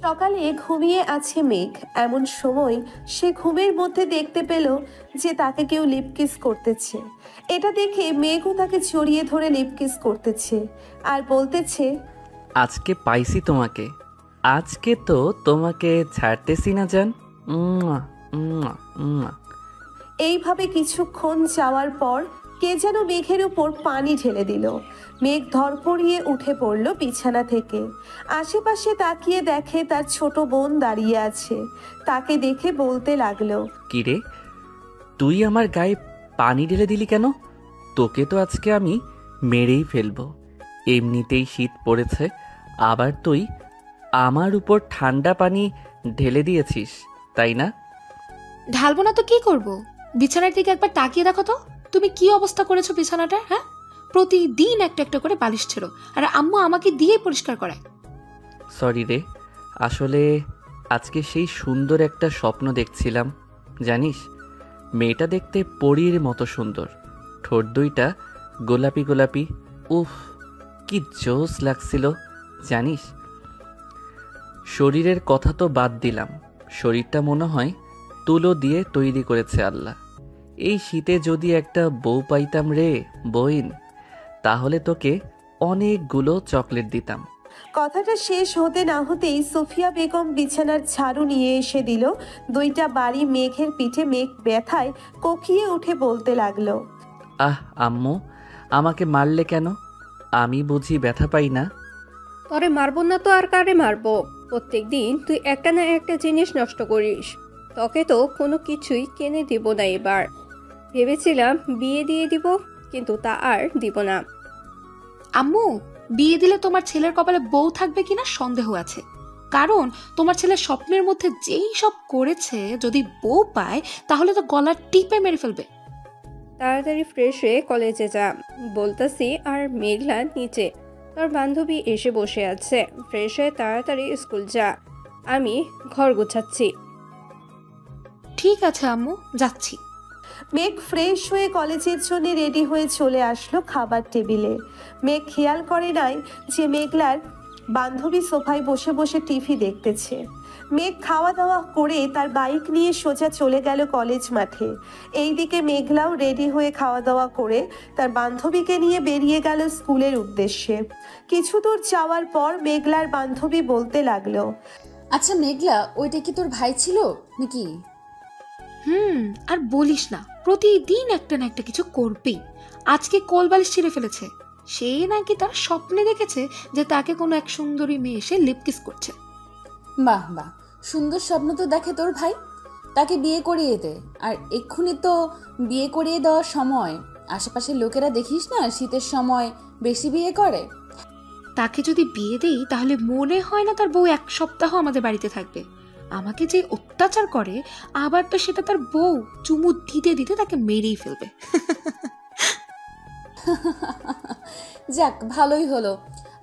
সকালে ঘুমিয়ে আছে মেঘ। এমন সময় সে ঘুমের মধ্যে দেখতে পেল যে তাকে কেউ লিপ কিস করতেছে। এটা দেখে মেঘও তাকে জড়িয়ে ধরে লিপ কিস করতেছে আর বলতেছে, আজকে পাইছি তোমাকে। আজকে তো তোমাকে ছাড়তেছি না জান। উম্মা, উম্মা, উম্মা। এইভাবে কিছুক্ষণ যাওয়ার পর কে যেন মেঘের উপর পানি ঢেলে দিল। মেঘ ধরপড়িয়ে উঠে পড়ল বিছানা থেকে। আশেপাশে তাকিয়ে দেখে তার ছোট বোন দাঁড়িয়ে আছে। তাকে দেখে বলতে লাগলো, কিরে, তুই আমার গায়ে পানি ঢেলে দিলি কেন? তোকে তো আজকে আমি মেরেই ফেলবো। এমনিতেই শীত পড়েছে, আবার তুই আমার উপর ঠান্ডা পানি ঢেলে দিয়েছিস, তাই না? ঢালবো না তো কি করব? বিছানার দিকে একবার তাকিয়ে দেখো তো, তুমি কি অবস্থা করেছো বিছানাটা। হ্যাঁ, প্রতিদিন একটা একটা করে বালিশ ছেড়ো, আর আম্মু আমাকে দিয়ে পরিষ্কার করায়। সরি রে, আসলে আজকে সেই সুন্দর একটা স্বপ্ন দেখছিলাম। জানিস, মেয়েটা দেখতে পরীর মতো সুন্দর, ঠোঁট দুইটা গোলাপি গোলাপি। উফ, কি জোস লাগছিল জানিস। শরীরের কথা তো বাদ দিলাম, শরীরটা মনে হয় তুলো দিয়ে তৈরি করেছে আল্লাহ। এই শীতে যদি একটা বউ পাইতাম রে বইন, তাহলে তোকে অনেকগুলো চকলেট দিতাম। কথাটা শেষ হতে না হতেই সুফিয়া বেগম বিছানার ঝাড়ু নিয়ে এসে দিল দুইটা বাড়ি মেঘের পিঠে। মেঘ ব্যথায় কোকিয়ে উঠে বলতে লাগলো, আহ আম্মু, আমাকে মারলে কেন? আমি বুঝি ব্যথা পাই না? তরে মারবো না তো আর কারে মারবো? প্রত্যেক দিন তুই একটা না একটা জিনিস নষ্ট করিস। তোকে তো কোনো কিছুই কিনে দিব না এবার। ভেবেছিলাম বিয়ে দিয়ে দিব, কিন্তু তা আর দিব না। আম্মু, বিয়ে দিলে তোমার ছেলের কপালে বউ থাকবে কিনা সন্দেহ আছে। কারণ তোমার ছেলে স্বপ্নের মধ্যে যেই সব করেছে, যদি বউ পায় তাহলে তো গলার টিপে মেরে ফেলবে। তাড়াতাড়ি ফ্রেশ হয়ে কলেজে যা বলতাছি। আর মেঘলা নিচে, তোর বান্ধবী এসে বসে আছে। ফ্রেশ হয়ে তাড়াতাড়ি স্কুল যা, আমি ঘর গোছাচ্ছি। ঠিক আছে আম্মু, যাচ্ছি। মেঘ ফ্রেশ হয়ে কলেজের জন্য রেডি হয়ে চলে আসলো খাবার টেবিলে। মেঘ খেয়াল করে নাই যে মেঘলার বান্ধবী সোফায় বসে বসে টিভি দেখতেছে। মেঘ খাওয়া দাওয়া করে তার বাইক নিয়ে সোজা চলে গেল কলেজ মাঠে। এইদিকে মেঘলাও রেডি হয়ে খাওয়া দাওয়া করে তার বান্ধবীকে নিয়ে বেরিয়ে গেল স্কুলের উদ্দেশ্যে। কিছু দূর যাওয়ার পর মেঘলার বান্ধবী বলতে লাগলো, আচ্ছা মেঘলা, ওইটা কি তোর ভাই ছিল নাকি? আর বলিস না, প্রতিদিন একটা না একটা কিছু করবেই। আজকে কোলবালিশ ছিঁড়ে ফেলেছে। সে নাকি তার স্বপ্নে দেখেছে যে তাকে কোনো এক সুন্দরী মেয়ে এসে লিপ কিস করছে। বাহ বাহ, সুন্দর স্বপ্ন তো দেখে তোর ভাই। তাকে বিয়ে করিয়ে দে। আর এক্ষুনি তো বিয়ে করিয়ে দেওয়ার সময়। আশেপাশের লোকেরা দেখিস না শীতের সময় বেশি বিয়ে করে। তাকে যদি বিয়ে দেই তাহলে মনে হয় না তার বউ এক সপ্তাহ আমাদের বাড়িতে থাকবে। আমাকে যে অত্যাচার করে, আবার তো সেটা তার বউ চুমু দিতে দিতে তাকে মেরেই ফেলবে। যাক, ভালোই হলো।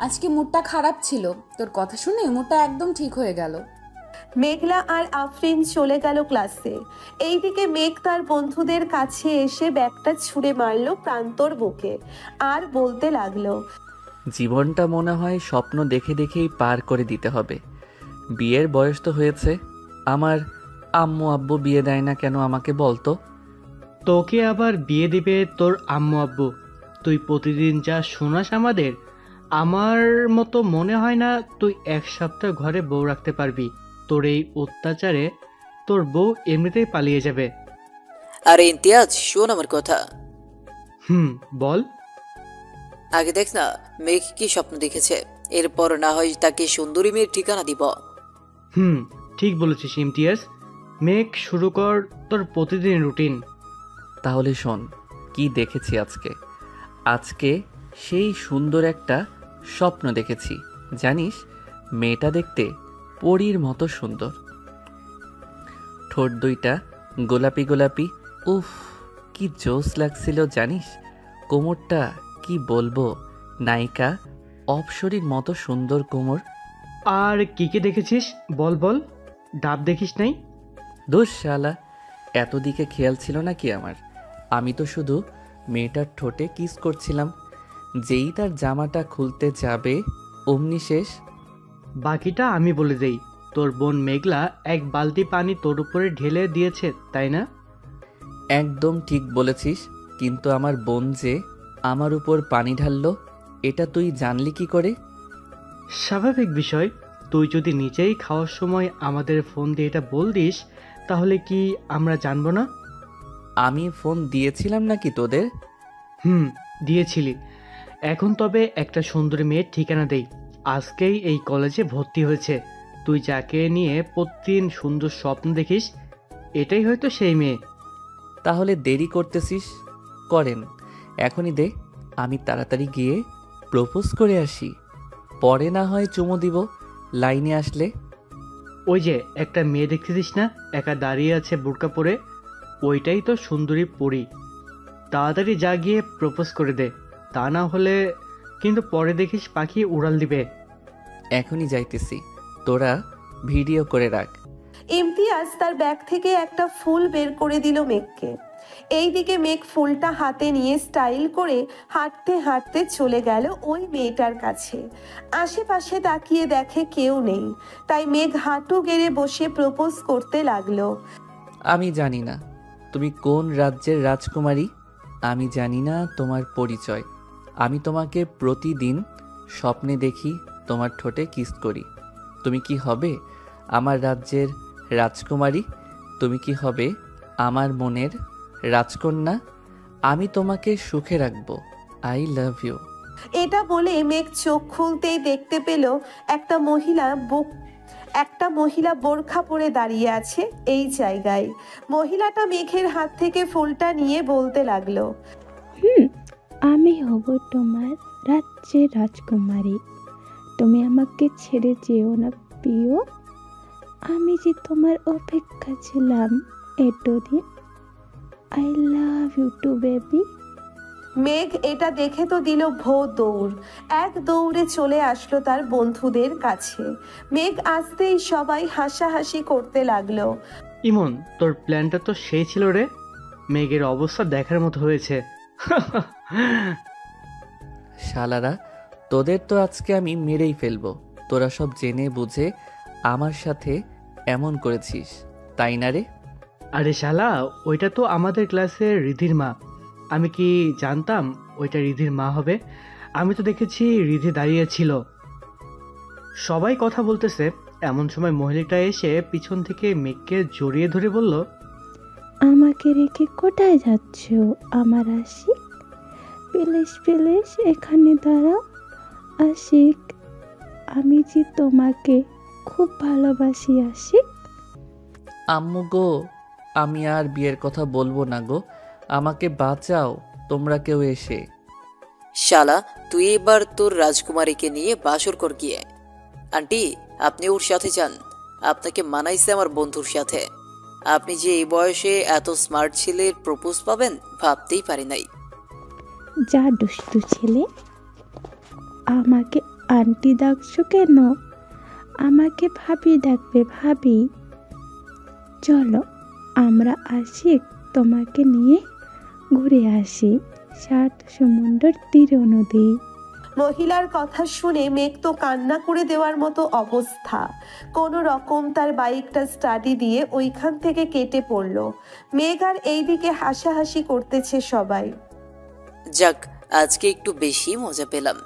আজকে মুডটা খারাপ ছিল, তোর কথা শুনে মুডটা একদম ঠিক হয়ে গেল। মেঘলা আর আফরিন চলে গেল ক্লাসে। এইদিকে মেঘ তার বন্ধুদের কাছে এসে ব্যাগটা ছুঁড়ে মারলো প্রান্তর বুকে আর বলতে লাগলো, জীবনটা মনে হয় স্বপ্ন দেখে দেখেই পার করে দিতে হবে। বিয়ের বয়স তো হয়েছে, আমার আম্মু আব্বু বিয়ে দেয় না কেন আমাকে বলতো? তোকে আবার বিয়ে দিবে তোর আম্মু আব্বু? তুই প্রতিদিন যা শোনাস আমাদের, আমার মতো মনে হয় না তুই এক সপ্তাহ ঘরে বউ রাখতে পারবি। তোর এই অত্যাচারে তোর বউ এমনিতেই পালিয়ে যাবে। আরে ইমতিয়াজ, শোন আমার কথা। বল। আগে দেখ না মেঘ কি স্বপ্ন দেখেছে, এরপর না হয় তাকে সুন্দরী মেয়ের ঠিকানা দিব। ঠিক বলেছিস ইমতিয়াজ। মেঘ, শুরু কর তোর প্রতিদিন রুটিন। তাহলে শোন কি দেখেছি আজকে। আজকে সেই সুন্দর একটা স্বপ্ন দেখেছি। জানিস, মেয়েটা দেখতে পরীর মতো সুন্দর, ঠোঁট দুইটা গোলাপি গোলাপি। উফ, কি জোস লাগছিল জানিস। কোমরটা কি বলবো, নায়িকা অপসরীর মতো সুন্দর কোমর। আর কি কি দেখেছিস বল বল, ডাব দেখিস নাই? দোষ শালা, এত দিকে খেয়াল ছিল নাকি আমার? আমি তো শুধু মেয়েটার ঠোঁটে কিস করছিলাম। যেই তার জামাটা খুলতে যাবে অমনি শেষ। বাকিটা আমি বলে দেই। তোর বোন মেঘলা এক বালতি পানি তোর উপরে ঢেলে দিয়েছে, তাই না? একদম ঠিক বলেছিস, কিন্তু আমার বোন যে আমার উপর পানি ঢাললো এটা তুই জানলি কি করে? স্বাভাবিক বিষয়। তুই যদি নিজেই খাওয়ার সময় আমাদের ফোন দিয়ে এটা বল দিস, তাহলে কি আমরা জানবো না? আমি ফোন দিয়েছিলাম নাকি তোদের? দিয়েছিলি। এখন তবে একটা সুন্দরী মেয়ের ঠিকানা দেই। আজকেই এই কলেজে ভর্তি হয়েছে। তুই যাকে নিয়ে প্রতিদিন সুন্দর স্বপ্ন দেখিস, এটাই হয়তো সেই মেয়ে। তাহলে দেরি করতেছিস, করেন এখনই দে, আমি তাড়াতাড়ি গিয়ে প্রপোজ করে আসি, পরে না হয় চুমো দিব লাইনে আসলে। ওই যে একটা মেয়ে দেখতেছিস না, একা দাঁড়িয়ে আছে বোরকা পরে, ওইটাই তো সুন্দরী পরী। তাড়াতাড়ি যা গিয়ে প্রপোজ করে দে, তা না হলে কিন্তু পরে দেখিস পাখি উড়াল দিবে। এখনই যাইতেছি, তোরা ভিডিও করে রাখ। ইমতিয়াজ তার ব্যাগ থেকে একটা ফুল বের করে দিল মেঘকে। এইদিকে মেঘ ফুলটা হাতে নিয়ে স্টাইল করে হাঁটতে হাঁটতে চলে গেল ওই মেয়েটার কাছে। আশেপাশে তাকিয়ে দেখে কেউ নেই, তাই মেঘ হাঁটু গেড়ে বসে প্রপোজ করতে লাগলো। আমি জানি না তুমি কোন রাজ্যের রাজকুমারী, আমি জানি না তোমার পরিচয়। আমি তোমাকে প্রতিদিন স্বপ্নে দেখি, তোমার ঠোঁটে কিস করি। তুমি কি হবে আমার রাজ্যের রাজকুমারী? তুমি কি হবে আমার মনের রাজকন্যা? আমি তোমাকে সুখে রাখবো। I love you. এটা বলে মেঘ চোখ খুলতেই দেখতে পেল একটা মহিলা বোরখা পরে দাঁড়িয়ে আছে এই জায়গায়। মহিলাটা মেঘের হাত থেকে ফুলটা নিয়ে বলতে লাগলো, আমি হব তোমার রাজ্যের রাজকুমারী। তুমি আমাকে ছেড়ে যেও না প্রিয়। আমি যে তোমার অপেক্ষা ছিলাম এতদিন। I love you too baby. Megh এটা দেখে তো দিল দৌড়। এক দৌড়ে চলে আসলো তার বন্ধুদের কাছে। মেঘ আসতেই সবাই হাসাহাসি করতে লাগলো। ইমন, তোর প্ল্যানটা তো সেই ছিল রে। মেঘের অবস্থা দেখার মতো হয়েছে। শালারা, তোদের তো আজকে আমি মেরেই ফেলবো। তোরা সব জেনে বুঝে আমার সাথে এমন করেছিস, তাই না রে? আরে শালা, ওইটা তো আমাদের ক্লাসের রিধির মা। আমি কি জানতাম ওইটা রিধির মা হবে? আমি তো দেখেছি রিধি দাঁড়িয়ে ছিল, সবাই কথা বলতেছে। এমন সময় মহিলাটা এসে পিছন থেকে মেঘকে জড়িয়ে ধরে বলল, আমাকে রেখে কোথায় যাচ্ছ আমার আশিক? প্লিজ প্লিজ এখানে দাঁড়াও আশিক, আমি যে তোমাকে খুব ভালোবাসি আশিক। আম্মু গো, আমি আর বিয়ের কথা বলবো না গো, আমাকে বাঁচাও তোমরা কেউ এসে। শালা, তুই এবার তোর রাজকুমারীকে নিয়ে বাসর কর গিয়ে। আন্টি, আপনি ওর সাথে যান, আপনাকে মানাইছে আমার বন্ধুর সাথে। আপনি যে এই বয়সে এত স্মার্ট ছেলের প্রপোজ পাবেন ভাবতেই পারি নাই। যা দুষ্টু ছেলে, আমাকে আন্টি ডাকছো কেন? আমাকে ভাবি ডাকবে ভাবি। চলো আমরা আশিক তোমাকে নিয়ে ঘুরে আসি 7 সমুদ্র তীর নদী। মহিলার কথা শুনে মেঘ তো কান্না করে দেওয়ার মতো অবস্থা। কোনো রকম তার বাইকটা স্টাডি দিয়ে ওইখান থেকে কেটে পড়লো। মেঘ আর এইদিকে হাসাহাসি করতেছে সবাই। যাক, আজকে একটু বেশি মজা পেলাম।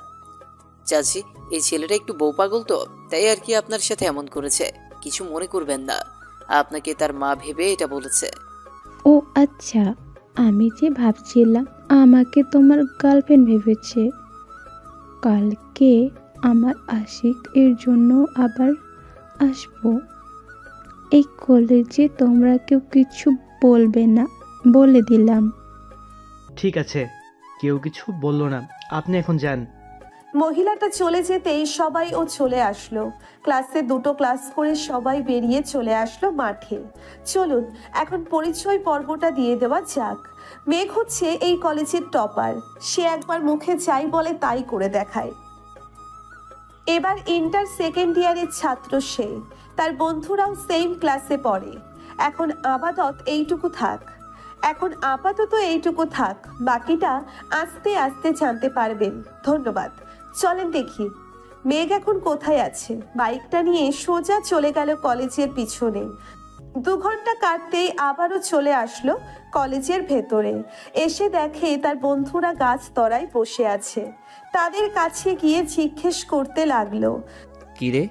চাচি, এই ছেলেটা একটু বউ পাগল তো, তাই আর কি আপনার সাথে এমন করেছে। কিছু মনে করবেন না, আপনাকে তার মা ভেবে এটা বলেছে। ও আচ্ছা, আমি যে ভাবছিলাম আমাকে তোমার গার্লফ্রেন্ড ভেবেছে। কালকে আমার আশিক এর জন্য আবার আসবো। এই কলেজে তোমরা কেউ কিছু বলবে না বলে দিলাম। ঠিক আছে, কেউ কিছু বললো না, আপনি এখন যান। মহিলাটা চলে যেতেই সবাই চলে আসলো। ক্লাসে 2টো ক্লাস করে সবাই বেরিয়ে চলে আসলো মাঠে। চলুন এখন পরিচয় পর্বটা দিয়ে দেওয়া যাক। মেঘ হচ্ছে এই কলেজের টপার। সে একবার মুখে চাই বলে তাই করে দেখায়। এবার ইন্টার সেকেন্ড ইয়ারের ছাত্র সে। তার বন্ধুরাও সেম ক্লাসে পড়ে। এখন আপাতত এইটুকু থাক, বাকিটা আস্তে আস্তে জানতে পারবেন। ধন্যবাদ। চলেন দেখি মেঘ এখন কোথায় আছে? বাইকটা নিয়ে সোজা চলে গেল কলেজের পিছনে। 2 ঘন্টা কাটতেই আবারও চলে আসলো কলেজের ভেতরে। এসে দেখে তার বন্ধুরা গাছ তলায় বসে আছে। তাদের কাছে গিয়ে জিজ্ঞেস করতে লাগলো, কিরে,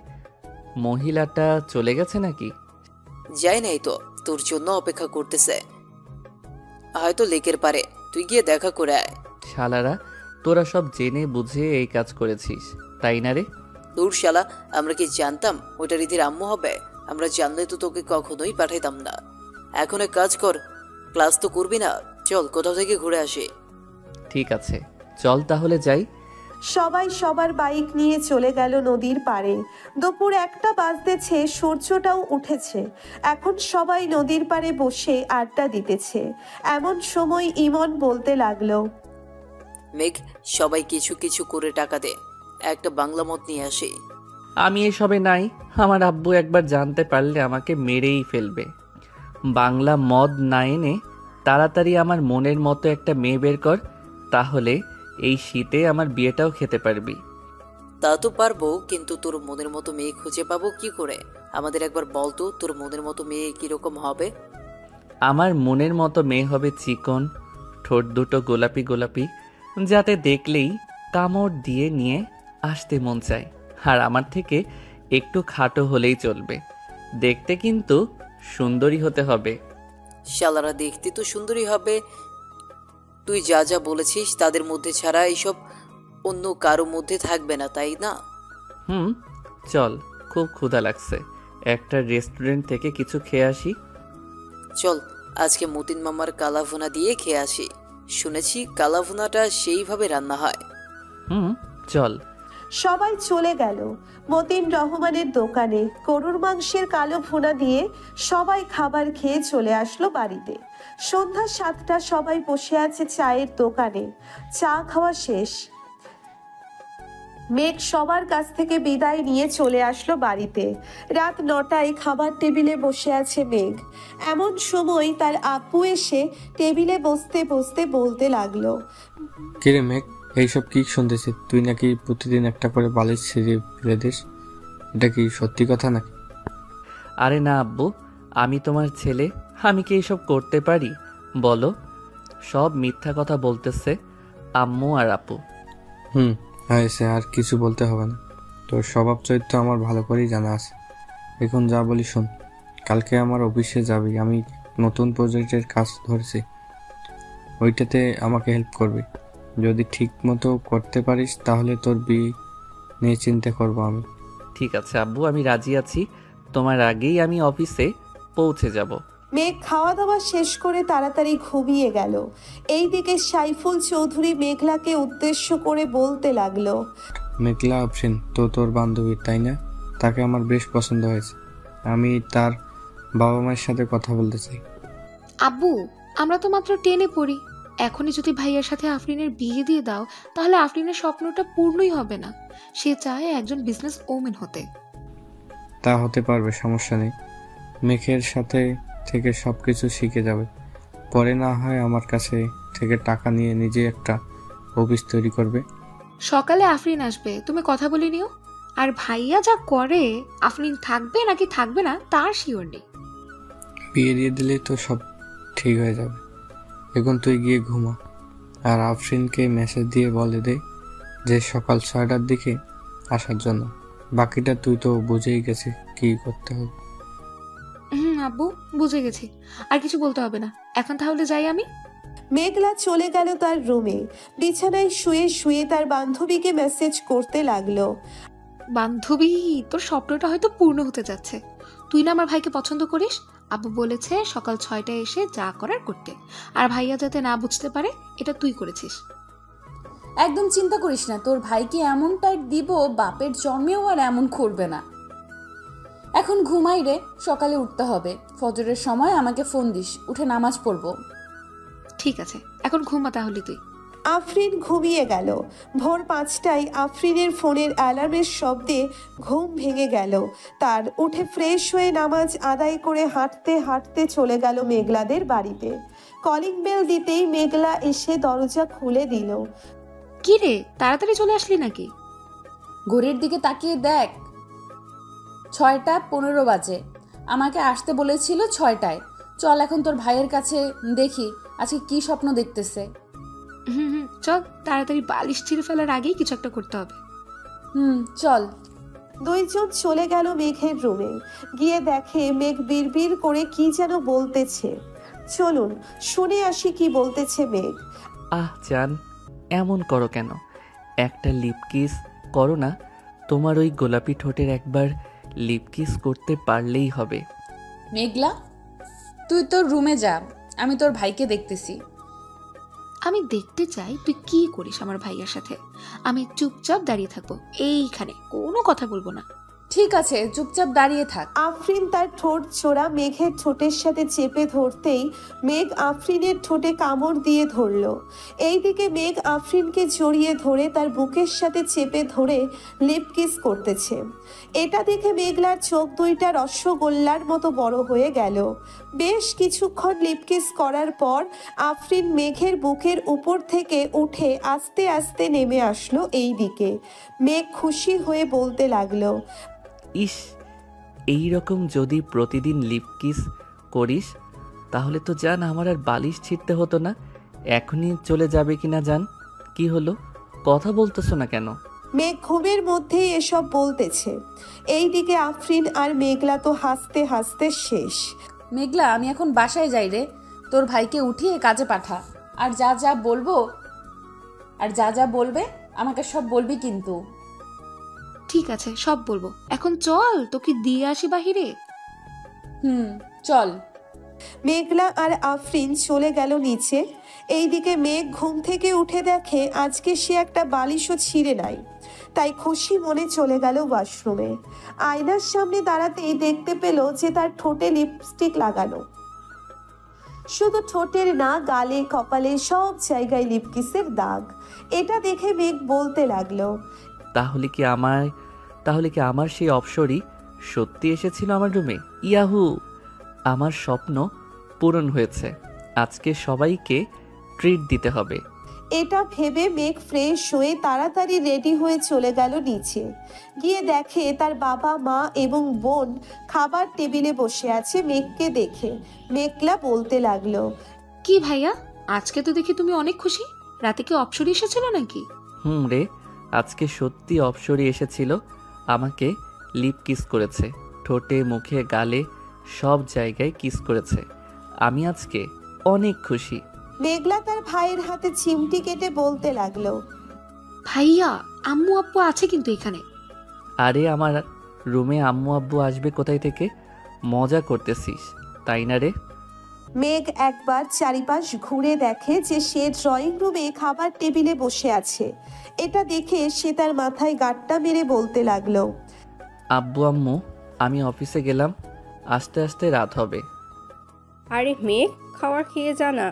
মহিলাটা চলে গেছে নাকি? যাই নাই তো, তোর জন্য অপেক্ষা করতেছে, হয়তো লেকের পারে। তুই গিয়ে দেখা করে আয়। শালারা, তোরা সব জেনে বুঝে এই কাজ করেছিস, তাই না রে? তোর শালা, আমরা কি জানতাম ওইটা রীতির আম্মু হবে? আমরা জানলে তো তোকে কখনোই পাঠাইতাম না। এখন এক কাজ কর, ক্লাস তো করবি না, চল কোথাও থেকে ঘুরে আসি। ঠিক আছে, চল তাহলে যাই। সবাই সবার বাইক নিয়ে চলে গেল নদীর পাড়ে। দুপুর 1টা বাজতেছে, সূর্যটাও উঠেছে। এখন সবাই নদীর পাড়ে বসে আড্ডা দিতেছে। এমন সময় ইমন বলতে লাগলো, মেঘ, সবাই কিছু কিছু করে টাকা দে, একটা বাংলা মদ নিয়ে আসি। আমি এসবে নাই। আমার আব্বু একবার জানতে পারলে আমাকে মেরেই ফেলবে। বাংলা মদ না এনে তাড়াতাড়ি আমার মনের মতো একটা মেয়ে বের কর, তাহলে এই শীতে আমার বিয়েটাও খেতে পারবি। তা তো পারবো, কিন্তু তোর মনের মতো মেয়ে খুঁজে পাবো কি করে? আমাদের একবার বলতো তোর মনের মতো মেয়ে কিরকম হবে? আমার মনের মতো মেয়ে হবে চিকন, ঠোঁট দুটো গোলাপি গোলাপি, যাতে দেখলেই কামড় দিয়ে নিয়ে আসতে মন চায়। আর আমার থেকে একটু খাটো হলেই চলবে, দেখতে কিন্তু সুন্দরী হতে হবে। শালারা দেখতে তো সুন্দরী হবে, তুই যা যা বলেছিস তাদের মধ্যে ছাড়া এইসব অন্য কারো মধ্যে থাকবে না, তাই না? চল, খুব ক্ষুধা লাগছে, একটা রেস্টুরেন্ট থেকে কিছু খেয়ে আসি। চল, আজকে মতিন মামার কালাভুনা দিয়ে খেয়ে আসি। শুনেছি কালাভুনাটা সেইভাবে রান্না হয়। চল। সবাই চলে গেল মতিন রহমানের দোকানে। গরুর মাংসের কালো ভুনা দিয়ে সবাই খাবার খেয়ে চলে আসলো বাড়িতে। সন্ধ্যা 7টা, সবাই বসে আছে চায়ের দোকানে। চা খাওয়া শেষ। মেঘ সবার কাছ থেকে বিদায় নিয়ে চলে আসলো বাড়িতে। রাত 9টায় খাবার টেবিলে বসে আছে মেঘ। এমন সময় তার আপু এসে টেবিলে বসতে বসতে বলতে লাগলো, কিরে মেঘ, এইসব কি শুনতেছি? তুই নাকি প্রতিদিন একটা করে বালিশ ছিঁড়ে ফেলে দিস, এটা কি সত্যি কথা নাকি? আরে না আব্বু, আমি তোমার ছেলে, আমি কি এইসব করতে পারি বলো? সব মিথ্যা কথা বলতেছে আম্মু আর আপু। হয়েছে, আর কিছু বলতে হবে না। তোর স্বভাব চরিত্র আমার ভালো করেই জানা আছে। এখন যা বলি শোন, কালকে আমার অফিসে যাবি। আমি নতুন প্রজেক্টের কাজ ধরেছি, ওইটাতে আমাকে হেল্প করবি। যদি ঠিক মতো করতে পারিস তাহলে তোর বিয়ে নিয়ে চিন্তা করবো আমি। ঠিক আছে আব্বু, আমি রাজি আছি। তোমার আগেই আমি অফিসে পৌঁছে যাব। মেঘ খাওয়া দাওয়া শেষ করে তাড়াতাড়ি ঘুমিয়ে গেল। এইদিকে সাইফুল চৌধুরী মেঘলাকে উদ্দেশ্য করে বলতে লাগলো, মেঘলা আফরিন তো তোর বান্ধবী, তাই না? তাকে আমার বেশ পছন্দ হয়েছে। আমি তার বাবা মায়ের সাথে কথা বলতে চাই। আব্বু, আমরা তো মাত্র 10-এ পড়ি। এখনই যদি ভাইয়ার সাথে আফরিনের বিয়ে দিয়ে দাও, তাহলে আফরিনের স্বপ্নটা পূর্ণই হবে না। সে চায় একজন বিজনেস ওমেন হতে। তা হতে পারবে, সমস্যা নেই। মেঘের সাথে থেকে সবকিছু শিখে যাবে, পরে না হয় আমার কাছে থেকে টাকা নিয়ে নিজে একটা অফিস তৈরি করবে। সকালে আফরিন আসবে, তুমি কথা বলে নিও। আর ভাইয়া যা করে, আফরিন থাকবে নাকি থাকবে না তার শিওর নেই। বিয়ে দিয়ে দিলেই তো সব ঠিক হয়ে যাবে। এখন তুই গিয়ে ঘুমা, আর আফরিনকে মেসেজ দিয়ে বলে দে যে সকাল 6টার দিকে আসার জন্য। বাকিটা তুই তো বুঝেই গেছি কি করতে হবে। আব্বু, বুঝে গেছি, আর কিছু বলতে হবে না। এখন তাহলে যাই আমি। মেঘলা চলে গেল তার রুমে। বিছানায় শুয়ে শুয়ে তার বান্ধবীকে মেসেজ করতে লাগলো, বান্ধবী, তোর স্বপ্নটা হয়তো পূর্ণ হতে যাচ্ছে। তুই না আমার ভাইকে পছন্দ করিস। আব্বু বলেছে সকাল 6টায় এসে যা করার করতে, আর ভাইয়া যাতে না বুঝতে পারে এটা তুই করেছিস। একদম চিন্তা করিস না, তোর ভাইকে এমন টাইট দিব বাপের জন্মেও আর এমন করবে না। এখন ঘুমাই রে, সকালে উঠতে হবে। ফজরের সময় আমাকে ফোন দিস, উঠে নামাজ পড়বো। ঠিক আছে, এখন ঘুমা তাহলে তুই। আফরিন ঘুমিয়ে গেল। ভোর 5টায় আফরিনের ফোনের অ্যালার্মের শব্দে ঘুম ভেঙে গেল তার। উঠে ফ্রেশ হয়ে নামাজ আদায় করে হাঁটতে হাঁটতে চলে গেল মেঘলাদের বাড়িতে। কলিং বেল দিতেই মেঘলা এসে দরজা খুলে দিল। কি রে, তাড়াতাড়ি চলে আসলি নাকি? ঘড়ির দিকে তাকিয়ে দেখ, 6:15 বাজে। আমাকে আসতে বলেছিল 6টায়। চল এখন তোর ভাইয়ের কাছে, দেখি আজকে কি স্বপ্ন দেখতেছে। চল, তাড়াতাড়ি বালিশ ছিঁড়ে ফেলার আগেই কিছু একটা করতে হবে। চল। দুইজন চলে গেল মেঘের রুমে। গিয়ে দেখে মেঘ বিড়বিড় করে কি যেন বলতেছে। চলুন শুনে আসি কি বলতেছে মেঘ। জান, এমন করো কেন? একটা লিপ কিস করো না। তোমার ওই গোলাপি ঠোঁটের একবার লিপ কিস করতে পারলেই হবে। মেঘলা, তুই তোর রুমে যা, আমি তোর ভাইকে দেখতেছি। আমি দেখতে চাই তুই কি করিস আমার ভাইয়ের সাথে। আমি চুপচাপ দাঁড়িয়ে থাকবো এইখানে, কোনো কথা বলবো না। ঠিক আছে, চুপচাপ দাঁড়িয়ে থাক। আফরিন তার ঠোঁট জোড়া মেঘের ঠোঁটের সাথে চেপে ধরতেই মেঘ আফরিনের ঠোঁটে কামড় দিয়ে ধরল। এইদিকে মেঘ আফরিনকে জড়িয়ে ধরে তার বুকের সাথে চেপে ধরে লিপ কিস করতেছে। এটা দেখে মেঘলার চোখ দুইটা রসগোল্লার মতো বড় হয়ে গেল। বেশ কিছুক্ষণ লিপ কিস করার পর আফরিন মেঘের বুকের উপর থেকে উঠে আস্তে আস্তে নেমে আসলো এই দিকে। মেঘ খুশি হয়ে বলতে লাগলো, ইস, এই রকম যদি প্রতিদিন লিপ কিস করিস তাহলে তো জান আমার আর বালিশ ছিঁড়তে হতো না। এখনই চলে যাবে কিনা জান? কি হলো, কথা বলতেছো না কেন? মেঘ ঘুমের মধ্যেই এসব বলতেছে। এইদিকে আফরিন আর মেঘলা তো হাসতে হাসতে শেষ। মেঘলা, আমি এখন বাসায় যাই রে। তোর ভাইকে উঠিয়ে কাজে পাঠা। আর যা যা বলবে আমাকে সব বলবি কিন্তু। ঠিক আছে, সব বলবো। এখন চল, তোকে দিয়ে আসি বাহিরে। চল। মেঘলা আর আফরিন চলে গেল নিচে। এইদিকে মেঘ ঘুম থেকে উঠে দেখে আজকে সে একটা বালিশও ছিঁড়ে নাই। তাই খুশি মনে চলে গেল ওয়াশরুমে। আয়নার সামনে দাঁড়াতেই দেখতে পেল যে তার ঠোঁটে লিপস্টিক লাগানো। শুধু ঠোঁটের না, গালে কপালে সব জায়গায় লিপকিসের দাগ। এটা দেখে মেঘ বলতে লাগলো, তাহলে কি আমার সেই অপসরই সত্যি এসেছিল আমার রুমে? ইয়াহু, আমার স্বপ্ন পূরণ হয়েছে। আজকে সবাইকে ট্রিট দিতে হবে। এটা ভেবে মেঘ ফ্রেশ হয়ে তাড়াতাড়ি রেডি হয়ে চলে গেল নিচে। গিয়ে দেখে তার বাবা মা এবং বোন খাবার টেবিলে বসে আছে। মেঘকে দেখে মেঘলা বলতে লাগলো, কি ভাইয়া, আজকে তো দেখি তুমি অনেক খুশি। রাতে কি অপসরি এসেছিল নাকি? রে, আজকে সত্যি অপসরি এসেছিল। আমাকে লিপ কিস করেছে, ঠোঁটে মুখে গালে সব জায়গায় কিস করেছে। আমি আজকে অনেক খুশি। মেঘলা তার ভাইয়ের হাতে চিমটি কেটে বলতে লাগলো, ভাইয়া, আম্মু আব্বু আছে কিন্তু এখানে। আরে আমার রুমে আম্মু আব্বু আসবে কোথায় থেকে? মজা করতেছিস তাই না রে? মেঘ একবার চারিপাশ ঘুরে দেখে যে সে ড্রয়িং রুমে খাবার টেবিলে বসে আছে। এটা দেখে সে তার মাথায় গাঁটটা মেরে বলতে লাগলো, আব্বু আম্মু, আমি অফিসে গেলাম, আস্তে আস্তে রাত হবে। আরে মেঘ, খাবার খেয়ে যা না।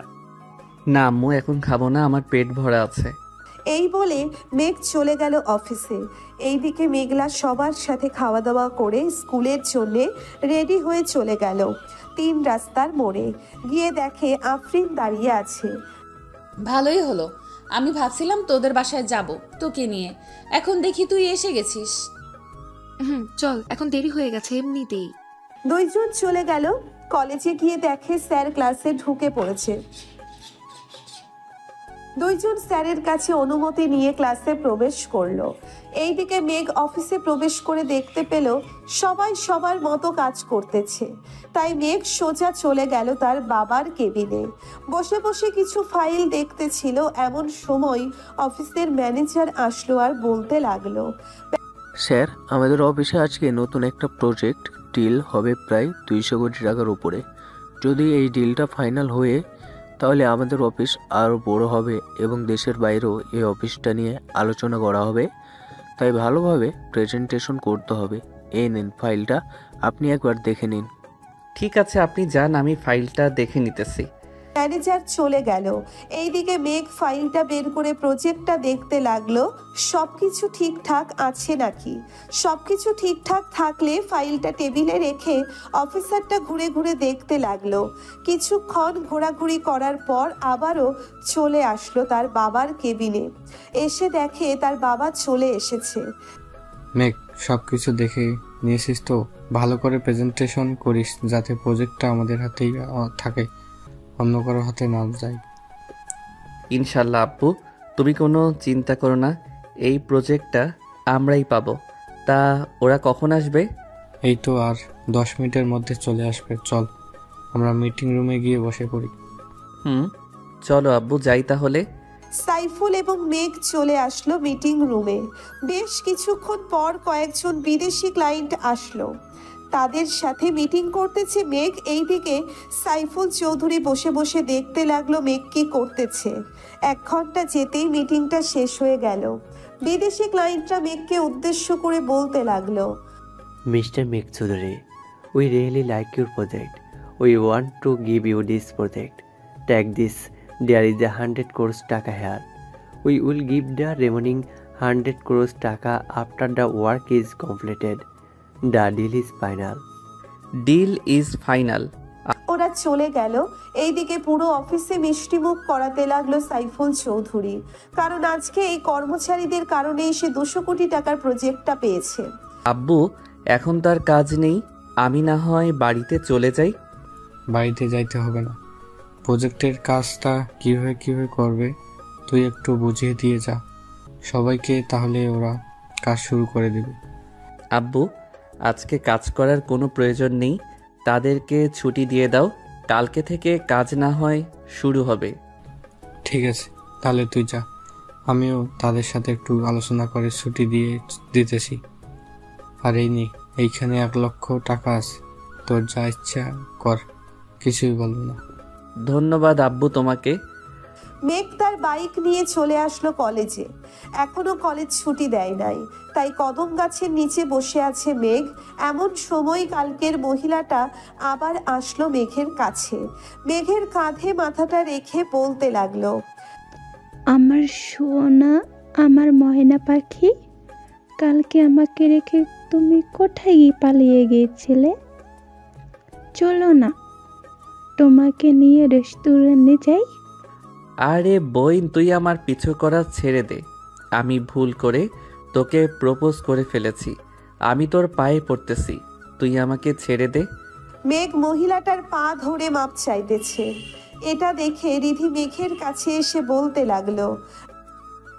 না আম্মু, এখন খাবো না, আমার পেট ভরা আছে। এই বলে মেঘ চলে গেল অফিসে। এইদিকে মেঘলা সবার সাথে খাওয়া দাওয়া করে স্কুলের জন্য রেডি হয়ে চলে গেল 3 রাস্তার মোড়ে। গিয়ে দেখে আফরিন দাঁড়িয়ে আছে। ভালোই হলো, আমি ভাবছিলাম তোদের বাসায় যাব তোকে নিয়ে, এখন দেখি তুই এসে গেছিস। চল, এখন দেরি হয়ে গেছে এমনিতেই। দুইজন চলে গেল কলেজে। গিয়ে দেখে স্যার ক্লাসে ঢুকে পড়েছে। দুইজন স্যারের কাছে অনুমতি নিয়ে ক্লাসে প্রবেশ করলো। এইদিকে মেঘ অফিসে প্রবেশ করে দেখতে পেল সবাই সবার মতো কাজ করতেছে। তাই মেঘ সোজা চলে গেল তার বাবার কেবিনে। বসে বসে কিছু ফাইল দেখতেছিল। এমন সময় অফিসের ম্যানেজার আসলো আর বলতে লাগলো, স্যার, আমাদের অফিসে আজকে নতুন একটা প্রজেক্ট ডিল হবে প্রায় 200 কোটি টাকার উপরে। যদি এই ডিলটা ফাইনাল হয়ে তাহলে আমাদের অফিস আরও বড় হবে এবং দেশের বাইরেও এই অফিসটা নিয়ে আলোচনা করা হবে। তাই ভালোভাবে প্রেজেন্টেশন করতে হবে। এই নিন ফাইলটা, আপনি একবার দেখে নিন। ঠিক আছে, আপনি যান, আমি ফাইলটা দেখে নিতেছি। ম্যানেজার চলে গেল। এইদিকে মেঘ ফাইলটা বের করে প্রজেক্টটা দেখতে লাগলো সবকিছু ঠিকঠাক আছে নাকি। সবকিছু ঠিকঠাক থাকলে ফাইলটা টেবিলে রেখে অফিসারটা ঘুরে ঘুরে দেখতে লাগলো। কিছুক্ষণ ঘোরাঘুরি করার পর আবারও চলে আসলো তার বাবার কেবিনে। এসে দেখে তার বাবা চলে এসেছে। মেঘ, সব কিছু দেখে নিয়েছিস তো? ভালো করে প্রেজেন্টেশন করিস যাতে প্রজেক্টটা আমাদের হাতেই থাকে, অন্য কারো হাতে না যায়। ইনশাল্লাহ আব্বু, তুমি কোনো চিন্তা করো না, এই প্রজেক্টটা আমরাই পাবো। তা ওরা কখন আসবে? এই তো আর 10 মিনিটের মধ্যে চলে আসবে। চল আমরা মিটিং রুমে গিয়ে বসে পড়ি। চলো আব্বু, যাই তাহলে। সাইফুল এবং মেঘ চলে আসলো মিটিং রুমে। বেশ কিছুক্ষণ পর কয়েকজন বিদেশি ক্লায়েন্ট আসলো, তাদের সাথে মিটিং করতেছে মেঘ। এইদিকে সাইফুল চৌধুরী বসে বসে দেখতে লাগলো মেঘ কি করতেছে। 1 ঘন্টা যেতেই মিটিংটা শেষ হয়ে গেল। বিদেশি ক্লায়েন্টরা মেঘকে উদ্দেশ্য করে বলতে লাগলো, Mr. Meg Choudhury, we really like your project. We want to give you this project. Take this. There is 100 crores taka here. We will give the remaining 100 crores taka after the work is completed. The deal is final. Deal is final. ওরা চলে গেল। এইদিকে পুরো অফিসে মিষ্টিমুখ করাতে লাগলো সাইফুল চৌধুরী, কারণ আজকে এই কর্মচারীদের কারণেই সে 200 কোটি টাকার প্রজেক্টটা পেয়েছে। আব্বু, এখন তার কাজ নেই, আমি না হয় বাড়িতে চলে যাই। বাড়িতে যাইতে হবে না, প্রজেক্টের কাজটা কিভাবে করবে তুই একটু বুঝিয়ে দিয়ে যা সবাইকে, তাহলে ওরা কাজ শুরু করে দেবে। আব্বু, আজকে কাজ করার কোনো প্রয়োজন নেই, তাদেরকে ছুটি দিয়ে দাও, কালকে থেকে কাজ না হয় শুরু হবে। ঠিক আছে, তাহলে তুই যা, আমিও তাদের সাথে একটু আলোচনা করে ছুটি দিতেছি। আর এইখানে 1 লক্ষ টাকা আছে, তোর যা ইচ্ছা কর, কিছুই বলবো না। ধন্যবাদ আব্বু তোমাকে। মেঘ তার বাইক নিয়ে চলে আসলো কলেজে। এখনো কলেজ ছুটি দেয় নাই, তাই কদম গাছের নিচে বসে আছে মেঘ। এমন সময় কালকের মহিলাটা আবার আসলো মেঘের কাছে। মেঘের কাঁধে মাথাটা রেখে বলতে লাগলো, আমার সোনা, আমার ময়না পাখি, কালকে আমাকে রেখে তুমি কোথায় পালিয়ে গিয়েছিলে? চলো না, তোমাকে নিয়ে রেস্টুরেন্টে যাই। আরে বোন, তুই আমার পিছু করা ছেড়ে দে, আমি ভুল করে তোকে প্রপোজ করে ফেলেছি, আমি তোর পায়ে পড়তেছি, তুই আমাকে ছেড়ে দে। মেঘ মহিলাটার পা ধরে মাপ চাইতেছে। এটা দেখে রিধি মেঘের কাছে এসে বলতে লাগলো,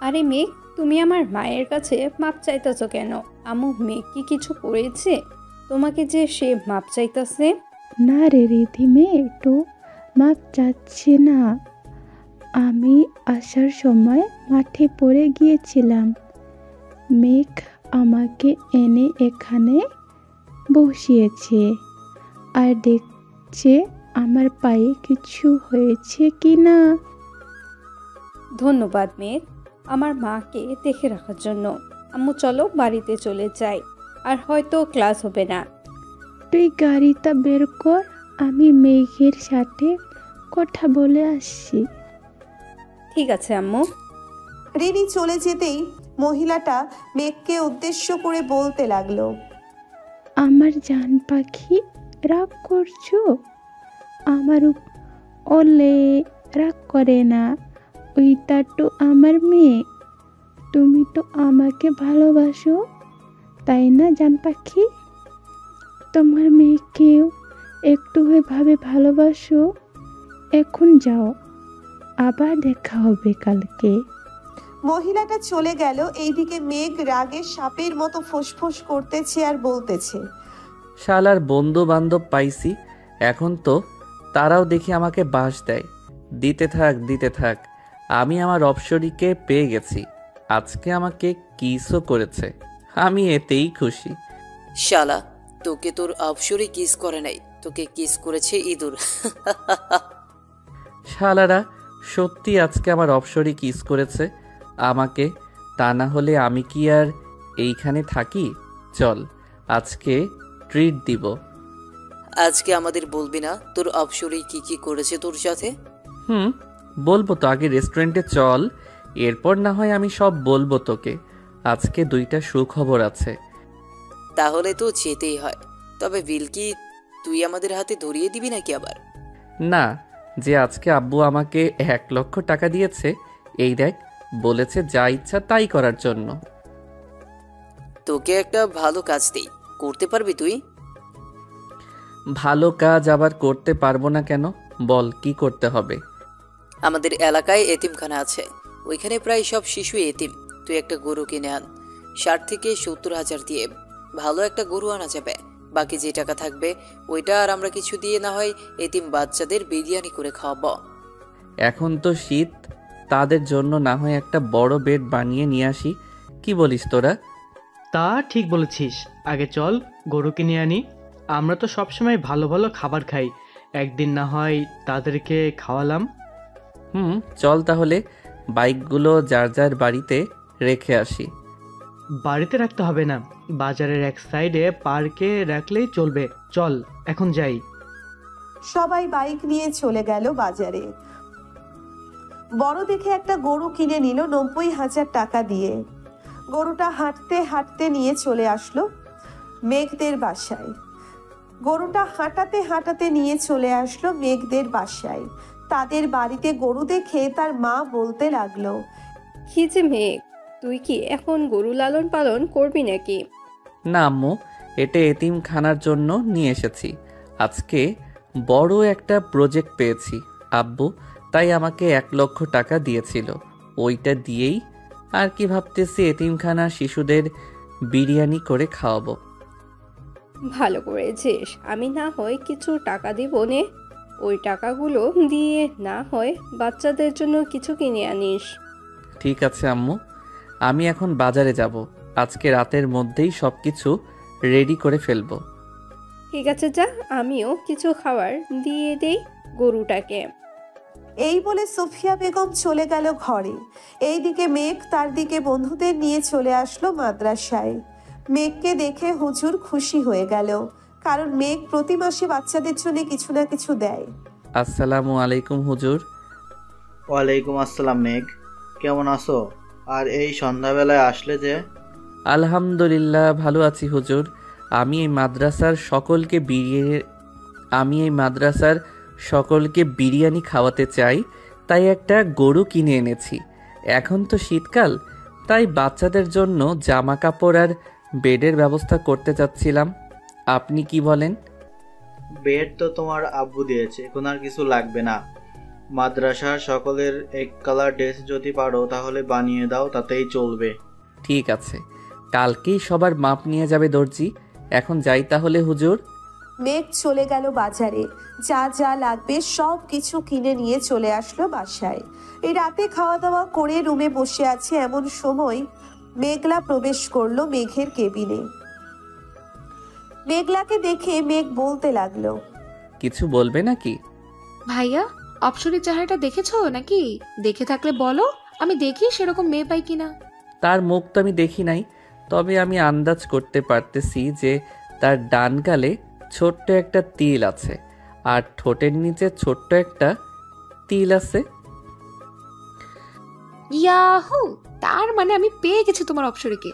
আরে মেঘ, তুমি আমার মায়ের কাছে মাপ চাইতেছো কেন? আম্মু মেঘ কি কিছু করেছে তোমাকে যে সে মাপ চাইতেছে? না রে রিধি, মেয়ে একটু মাপ চাচ্ছে না। আমি আসার সময় মাঠে পড়ে গিয়েছিলাম, মেঘ আমাকে এনে এখানে বসিয়েছে আর দেখছে আমার পায়ে কিছু হয়েছে কি না। ধন্যবাদ মেঘ, আমার মাকে দেখে রাখার জন্য। আম্মু চলো বাড়িতে চলে যাই, আর হয়তো ক্লাস হবে না। তুই গাড়িটা বের কর, আমি মেঘের সাথে কথা বলে আসছি। ঠিক আছে আম্মু। রিনি চলে যেতেই মহিলাটা মেঘকে উদ্দেশ্য করে বলতে লাগলো, আমার জান পাখি, রাগ করছো? আমার ওলে রাগ করে না, ওইটা তো আমার মেয়ে, তুমি তো আমাকে ভালোবাসো তাই না জান পাখি? তোমার মেয়েকেও একটু ভাবে ভালোবাসো। এখন যাও, আবার দেখা হবে কালকে। মহিলাটা চলে গেল। এইদিকে মেঘ রাগে সাপের মতো ফোঁসফোঁস করতেছে আর বলতেছে, শালার বন্ধু বান্ধব পাইছি, এখন তো তারাও দেখি আমাকে বাস দেয়। দিতে থাক, আমি আমার অপসরীকে পেয়ে গেছি, আজকে আমাকে কিসও করেছে, আমি এতেই খুশি। শালা, তোকে তোর অপসরি কিস করে নাই, তোকে কিস করেছে ইঁদুর। শালারা সত্যি আজকে আমার অপসরী কিস করেছে আমাকে, তা না হলে আমি কি আর এইখানে থাকি? চল, আজকে ট্রিট দিব। আজকে আমাদের বলবি না তোর অপসরি কি করেছে তোর সাথে? বলবো তো, আগে রেস্টুরেন্টে চল, এরপর না হয় আমি সব বলবো তোকে। আজকে 2টা সুখবর আছে। তাহলে তো যেতেই হয়, তবে বিল কি তুই আমাদের হাতে ধরিয়ে দিবি নাকি আবার? না, যে আজকে আব্বু আমাকে 1 লক্ষ টাকা দিয়েছে, এই দেখ, বলেছে যা ইচ্ছা তাই করার জন্য। তোকে একটা ভালো কাজ দিই, করতে পারবি তুই? ভালো কাজ আবার করতে পারবো না কেন? বল কি করতে হবে? আমাদের এলাকায় এতিমখানা আছে, ওইখানে প্রায় সব শিশু এতিম। তুই একটা গরু কিনে আন, 60 থেকে 70 হাজার দিয়ে ভালো একটা গরু আনা যাবে। বাকি যে টাকা থাকবে ওইটা আর আমরা কিছু দিয়ে না হয় এতিম বাচ্চাদের বিরিয়ানি করে খাওয়াবো। এখন তো শীত, তাদের জন্য না হয় একটা বড় বেড বানিয়ে নিয়ে আসি। কি বলিস তোরা? তা ঠিক বলেছিস, আগে চল গরু কিনে আনি। আমরা তো সবসময় ভালো ভালো খাবার খাই, একদিন না হয় তাদেরকে খাওয়ালাম। চল তাহলে বাইকগুলো যার যার বাড়িতে রেখে আসি। বাড়িতে রাখতে হবে না, বাজারের এক সাইডে পার্কে রাখলেই চলবে। চল এখন যাই। সবাই বাইক নিয়ে চলে গেল বাজারে। বড় দেখে একটা গরু কিনে নিল 90,000 টাকা দিয়ে। গরুটা হাঁটতে হাঁটতে নিয়ে চলে আসলো মেঘদের বাসায়। গরুটা হাঁটাতে হাঁটাতে নিয়ে চলে আসলো মেঘদের বাসায়। তাদের বাড়িতে গরু দেখে তার মা বলতে লাগলো, কি যে মেঘ, তুই কি এখন গরু লালন পালন করবি নাকি? না আম্মু, এটা এতিমখানার জন্য নিয়ে এসেছি। আজকে বড় একটা প্রজেক্ট পেয়েছি আব্বু, তাই আমাকে 1 লক্ষ টাকা দিয়েছিল। ওইটা দিয়েই আর কি ভাবতেছি এতিমখানার শিশুদের বিরিয়ানি করে খাওয়াবো। ভালো করেছিস, আমি না হয় কিছু টাকা দিব নে, ওই টাকাগুলো দিয়ে না হয় বাচ্চাদের জন্য কিছু কিনে আনিস। ঠিক আছে আম্মু, আমি এখন বাজারে যাব। আজকে রাতের মধ্যেই সব কিছু রেডি করে ফেলবো। ঠিক আছে যা, আমিও কিছু খাবার দিয়ে দেই গরুটাকে। এই বলে সুফিয়া বেগম চলে গেল ঘরে। এইদিকে মেঘ তার দিকে বন্ধুদের নিয়ে চলে আসলো মাদ্রাসায়। মেঘকে দেখে হুজুর খুশি হয়ে গেল, কারণ মেঘ প্রতি মাসে বাচ্চাদের জন্য কিছু না কিছু দেয়। আসসালামু আলাইকুম হুজুর। ওয়ালাইকুম আসসালাম। মেঘ, কেমন আছো? আর এই সন্ধ্যাবেলায় আসলে যে? আলহামদুলিল্লাহ ভালো আছি হুজুর। আমি এই মাদ্রাসার সকলকে বিরিয়ানি খাওয়াতে চাই, তাই একটা গরু কিনে এনেছি। এখন তো শীতকাল, তাই বাচ্চাদের জন্য জামা কাপড় আর বেডের ব্যবস্থা করতে চাচ্ছিলাম। আপনি কি বলেন? বেড তো তোমার আব্বু দিয়েছে, এখন আর কিছু লাগবে না। মাদ্রাসার সকলের এক কালার ড্রেস যদি পারো তাহলে বানিয়ে দাও, তাতেই চলবে। ঠিক আছে, কালকেই সবার মাপ নিয়ে যাবে দর্জি। এখন যাই তাহলে হুজুর। মেঘ চলে গেল বাজারে, যা যা লাগবে সব কিছু কিনে নিয়ে চলে আসলো বাসায়। এই রাতে খাওয়া দাওয়া করে রুমে বসে আছে এমন সময় মেঘলা প্রবেশ করলো মেঘের কেবিনে। মেঘলাকে দেখে মেঘ বলতে লাগলো, কিছু বলবে নাকি? ভাইয়া, অপসরের চেহারাটা দেখেছো নাকি? দেখে থাকলে বলো, আমি দেখি সেরকম মেয়ে পাই কিনা। তার মুখ তো আমি দেখি নাই, তবে আমি আন্দাজ করতে পারতেছি যে তার ডান গালে ছোট্ট একটা তিল আছে আর ঠোঁটের নিচে ছোট্ট একটা তিল আছে। ইয়াহু, তার মানে আমি পেয়ে গেছি তোমার অপসরীকে।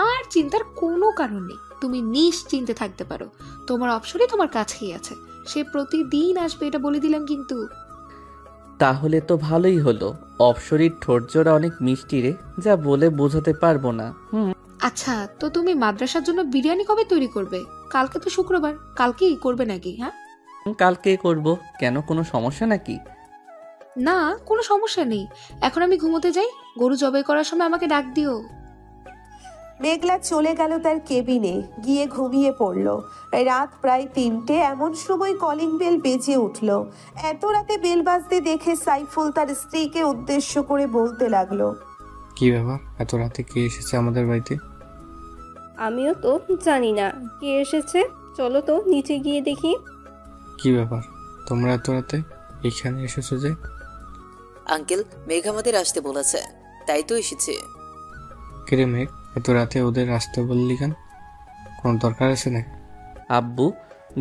আর চিন্তার কোনো কারণ নেই, তুমি নিশ্চিন্তে থাকতে পারো। তোমার অপসরী তোমার কাছেই আছে, সে প্রতিদিন আসবে, এটা বলে দিলাম কিন্তু। তাহলে তো ভালোই হলো। অপসরীর ঠোঁট জোড়া অনেক মিষ্টি রে, যা বলে বোঝাতে পারবো না। আচ্ছা, তো তুমি মাদ্রাসার জন্য বিরিয়ানি কবে তৈরি করবে? কালকে তো শুক্রবার, কালকেই করবে নাকি? হ্যাঁ, কালকে করব। কেন, কোনো সমস্যা নাকি? না, কোনো সমস্যা নেই। এখন আমি ঘুমোতে যাই, গরু জবাই করার সময় আমাকে ডাক দিও। মেঘলা চলে গেল তার কেবিনে, গিয়ে ঘুমিয়ে পড়ল। রাত প্রায় 3টে, এমন সময় কলিং বেল বেজে উঠল। এত রাতে বেল বাজতে দেখে সাইফুল তার স্ত্রীকে উদ্দেশ্য করে বলতে লাগলো, কি ব্যাপার, এত রাতে কে এসেছে আমাদের বাড়িতে? আমিও তো জানি না কে এসেছে, চলো তো নিচে গিয়ে দেখি। কি ব্যাপার, তোমরা এত রাতে এখানে এসেছো যে? আঙ্কেল, মেঘ আমাদের আসতে বলেছে, তাই তো এসেছে। কিরে মেঘ, এত রাতে ওদের আসতে বললি কেন? কোনো দরকার আছে নাকি? আব্বু,